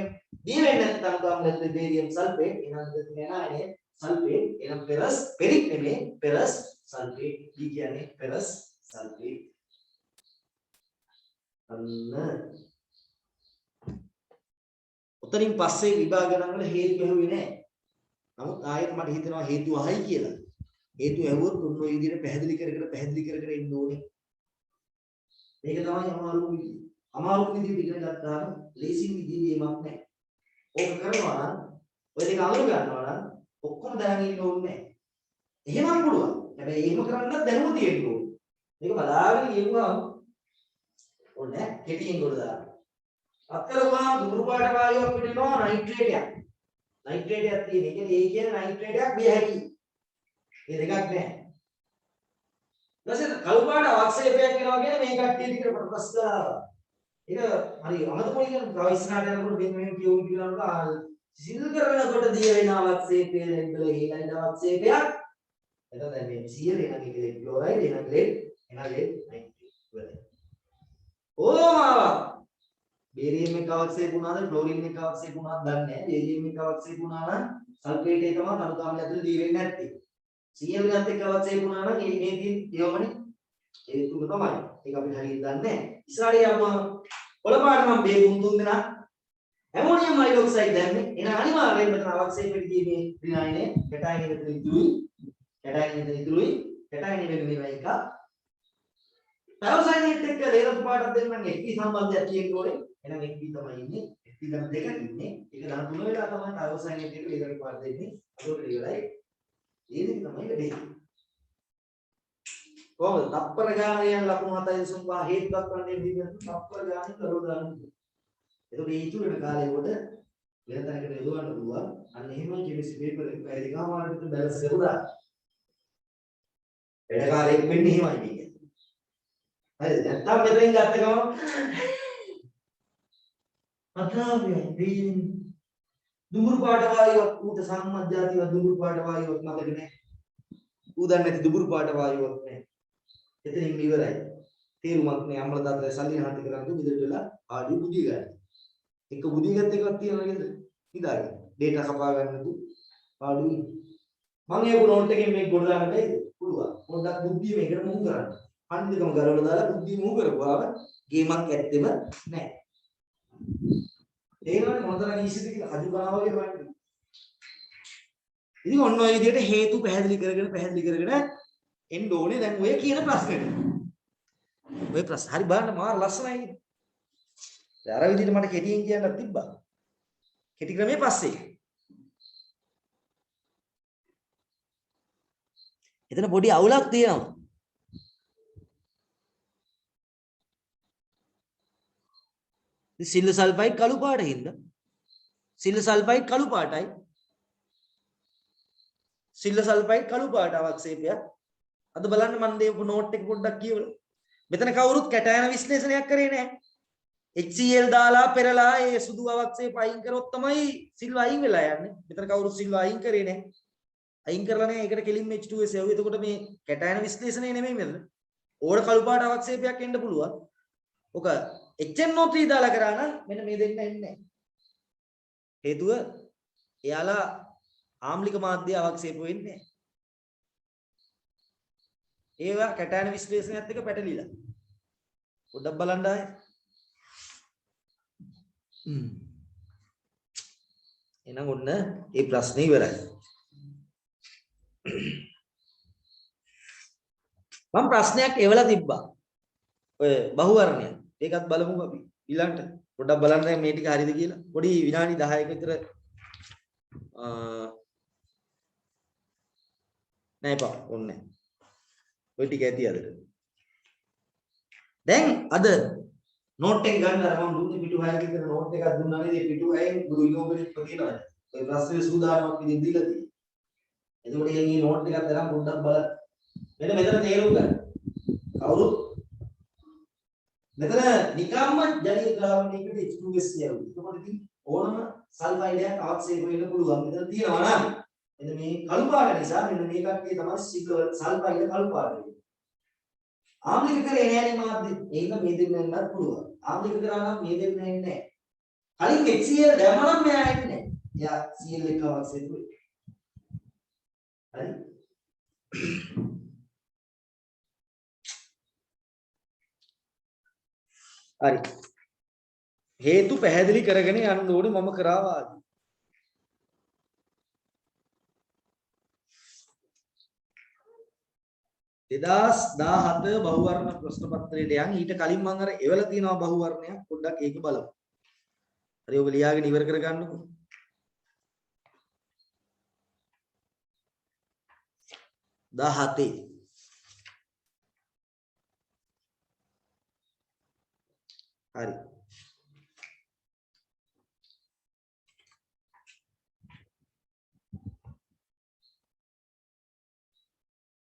දී වෙන්නේ නැත්නම් ගාමලත් බේරියම් සල්ෆේට්. එහෙනම් දෙක ණායනේ සල්ෆේට්. එහෙනම් පෙරස් පෙරික් නෙමේ පෙරස් සල්ෆේට්. දී කියන්නේ පෙරස් සල්ෆේට්. අන්න උතරින් පස්සේ විභාග ගණන් වල හේතු ඇහුවේ නැහැ. නමුත් ආයෙත් මට හිතෙනවා හේතු අහයි කියලා. හේතු ඇහුවොත් උන් ඔය විදිහට පැහැදිලි කර කර ඉන්න ඕනේ. මේක තමයි අමාරු විදිහ. අමාරු විදිහට ඉගෙන ගත්තාම ලේසියෙන් විදිහේමක් නැහැ. ඕක කරනවා නම් ඔය දෙක අඳුර ගන්නවා නම් ඔක්කොම දැනගෙන ඉන්න ඕනේ නැහැ. එහෙමම පුළුවන්. හැබැයි එහෙම කරන්නත් දැනුම තියෙන්න ඕනේ. මේක බලාගෙන ඉන්නවා ඕනේ කෙටියෙන් ගොඩ දාන්න. අත්කරපුවා දුරු පාට වායුවක් පිටිනවා නයිට්‍රේටයක්. නයිට්‍රේටයක් තියෙන. ඒ කියන්නේ නයිට්‍රේටයක් බිය හැකියි. මේ දෙකක් නැහැ. ඊට කළු පාට අවක්ෂේපයක් වෙනවා කියන්නේ මේ කට්ටිය ටික ප්‍රශ්න ඒක හරි අමතකයි කියන තව ඉස්සරහට යනකොට මේ කියවුම් කියනවා සිල් කරනකොට දිය වෙන අවක්ෂේපය ලැබෙල ඊළඟ අවක්ෂේපයක් එතන දැන් මේ 100 එනගේ ක්ලෝරයිඩ් එනගේ නයිට්‍රේට් ඉවරයි. ඕමාව බේරියම් එක අවක්ෂේප වුණාද ක්ලෝරින් එක අවක්ෂේප වුණාද දන්නේ නැහැ. බේරියම් එක අවක්ෂේප වුණා නම් සල්ෆේට් එක තමයි අනුගාමී ඇතුළේ දී වෙන්නේ නැත්තේ. Cl ගත් එක්ක අවශ්‍ය වුණා නම් මේ තියෙන්නේ ඒ තුන තමයි. ඒක අපි හරියට දන්නේ නැහැ. ඉස්සරහට යම පොළ පාට නම් මේ තුන් දෙනා ඇමෝනියම් හයිඩ්‍රොක්සයිඩ් දැම්මේ. එහෙනම් අනිවාර්යයෙන්ම මෙතන අවශ්‍ය වෙන්නේ මේ ත්‍රිනායනේ කැටායනේ මෙතන ඉතුරුයි. කැටායනේ මෙතන ඉතුරුයි. කැටායනේ වෙන මේවා එක. තයෝසයිනේට් එක්ක ලේරතු පාටක් දෙන්න නම් Fe සම්බන්ධයක් තියෙන්න ඕනේ. එහෙනම් Fe තමයි ඉන්නේ. Fe ධන 2ක් ඉන්නේ. ඒක ධන 3 වෙලා තමයි තයෝසයිනේට් එක්ක ලේරතු පාට දෙන්නේ. ඒක ඉවරයි. ඒ දෙක තමයි වැඩේ. කොහොමද? තප්පර ගානයන් ලකුණු 7.5 හේතුවක් වන්නේ විදිහට තප්පර ගානක් කරලා දාන්න. එතකොට මේ ඉතුරු වෙන කාලේ උඩ වෙන තැනකට යොදවන්න පුළුවන්. අන්න එහෙමයි කෙමිස්ට්‍රි පේපර් එක පැය දෙකමාරකට විතර බැලන්ස් කරලා. වැඩකාරයෙක් වෙන්නේ එහෙමයි කියන්නේ. හරිද? නැත්තම් මෙතෙන් ගත්ත ගමන් අතාවිය දෙයින් දුඹුරු පාට වායුවක් ඌට සම්මජ්ජාතිව දුඹුරු පාට වායුවක් මතක නැහැ. ඌ දන්නේ නැති දුඹුරු පාට වායුවක් නැහැ. එතනින් ඉවරයි. තේරුමක් නැහැ. අම්මලා තාත්තලා සල්ලි නාටි කරන්නේ විදිහට වෙලා ආඩි බුදිය ගන්න. එක බුදිය ගත්ත එකක් තියනවා නේද? ඉදාගෙන. ඩේටා කපා ගන්න තු ආඩි. මම ඒක නෝට් එකෙන් මේක ගොඩ දාන්න බෑද? පුළුවන්. පොඩ්ඩක් බුද්ධිය මේකට මුහු කරන්න. හන්දිකම ගලවලා දාලා බුද්ධිය මුහු කරපුවාම ගේමක් ඇත්තෙම නැහැ. ඒනවනේ මොනතරම් ඊසිද කියලා අජු ගාව වගේ වන්නේ. ඉතින් ඔන්න ඔය විදිහට හේතු පැහැදිලි කරගෙන එන්න ඕනේ දැන් ඔය කියන ප්‍රශ්නෙට. ඔය ප්‍රශ්න හරි බලන්න මාර ලස්සනයි. දැන් අර විදිහට මට කෙටියෙන් කියන්නත් තිබ්බා. කෙටි ක්‍රමයේ පස්සේ. එතන පොඩි අවුලක් තියෙනවා. සිල්ල සල්ෆයිඩ් කළු පාටින්ද සිල්ල සල්ෆයිඩ් කළු පාටයි සිල්ල සල්ෆයිඩ් කළු පාට අවක්ෂේපයක් අද බලන්න මම දීපු නෝට් එක පොඩ්ඩක් කියවලා. මෙතන කවුරුත් කැටයන විශ්ලේෂණයක් කරේ නැහැ. HCl දාලා පෙරලා ඒ සුදු අවක්ෂේප අයින් කරොත් තමයි සිල්ව අයින් වෙලා යන්නේ. මෙතන කවුරුත් සිල්ව අයින් කරේ නැහැ. අයින් කරලා නැහැ. ඒකට කෙලින්ම H2S යවුවා. එතකොට මේ කැටයන විශ්ලේෂණය නෙමෙයි මෙතන. ඕන කළු පාට අවක්ෂේපයක් එන්න පුළුවන්. ඔක HNO3 දාලා කරා නම් මෙන්න මේ දෙන්න එන්නේ නැහැ. හේතුව එයාලා ආම්ලික මාධ්‍ය අවක්ෂේප වෙන්නේ නැහැ. ඒවා කැටයන විශ්ලේෂණයත් එක්ක පැටලිලා. පොඩ්ඩක් බලන්න ආයේ. එහෙනම් ඔන්න මේ ප්‍රශ්නේ ඉවරයි. මම ප්‍රශ්නයක් එවලා තිබ්බා. ඔය බහුවර්ණය. ඒකත් බලමු අපි ඊළඟට. පොඩ්ඩක් බලන්න මේ ටික හරියද කියලා. පොඩි විනාඩි 10ක විතර නෑ පා ඕනේ. ඔය ටික ඇති අද. දැන් අද නෝට් එක ගන්න අර මම දුන්නේ පිටු 6ක විතර නෝට් එකක් දුන්නා නේද? ඒ පිටු 6න් ගුරු ඉනෝබෙරික් තියෙනවා. ඔය ප්‍රශ්නේ සූදානමක් විදිහට දීලා තියෙනවා. එතකොට මේ නෝට් එකක් තරම් පොඩ්ඩක් බලන්න. මෙතන තේරුම් ගන්න. කවුරුත් මෙතන නිකම්ම ජලීය ද්‍රාවණයකට H2S කියනවා. එතකොට ඉතින් ඕනම සල්ෆයිඩයක් අවශ්‍ය වෙන්න පුළුවන්. මෙතන තියෙනවා නම් මෙන්න මේ කළු පාට නිසා මෙන්න මේ කට්ටිය තමයි සල්ෆයිඩ් කළු පාට වෙන්නේ. ආම්ලික කරේ නෑනේ මාධ්‍ය. ඒක මේ දෙන්න වෙන්නත් පුළුවන්. ආම්ලික කරා නම් මේ දෙන්න එන්නේ නෑ. කලින් HCl දැම්මම මෙයා එන්නේ නෑ. එයා Cl එක අවශ්‍ය වෙයි. හරි. හරි. හේතු පැහැදිලි කරගෙන යන්න ඕනේ මම කරා වාගේ. දෙදාස් 17 බහුවර්ණ ප්‍රශ්න පත්‍රයට යන් ඊට කලින් මම අර එවලා තියෙනවා බහුවර්ණයක් පොඩ්ඩක් ඒක බලමු. හරි ඔබ ලියාගෙන ඉවර කරගන්නකෝ. 17 හරි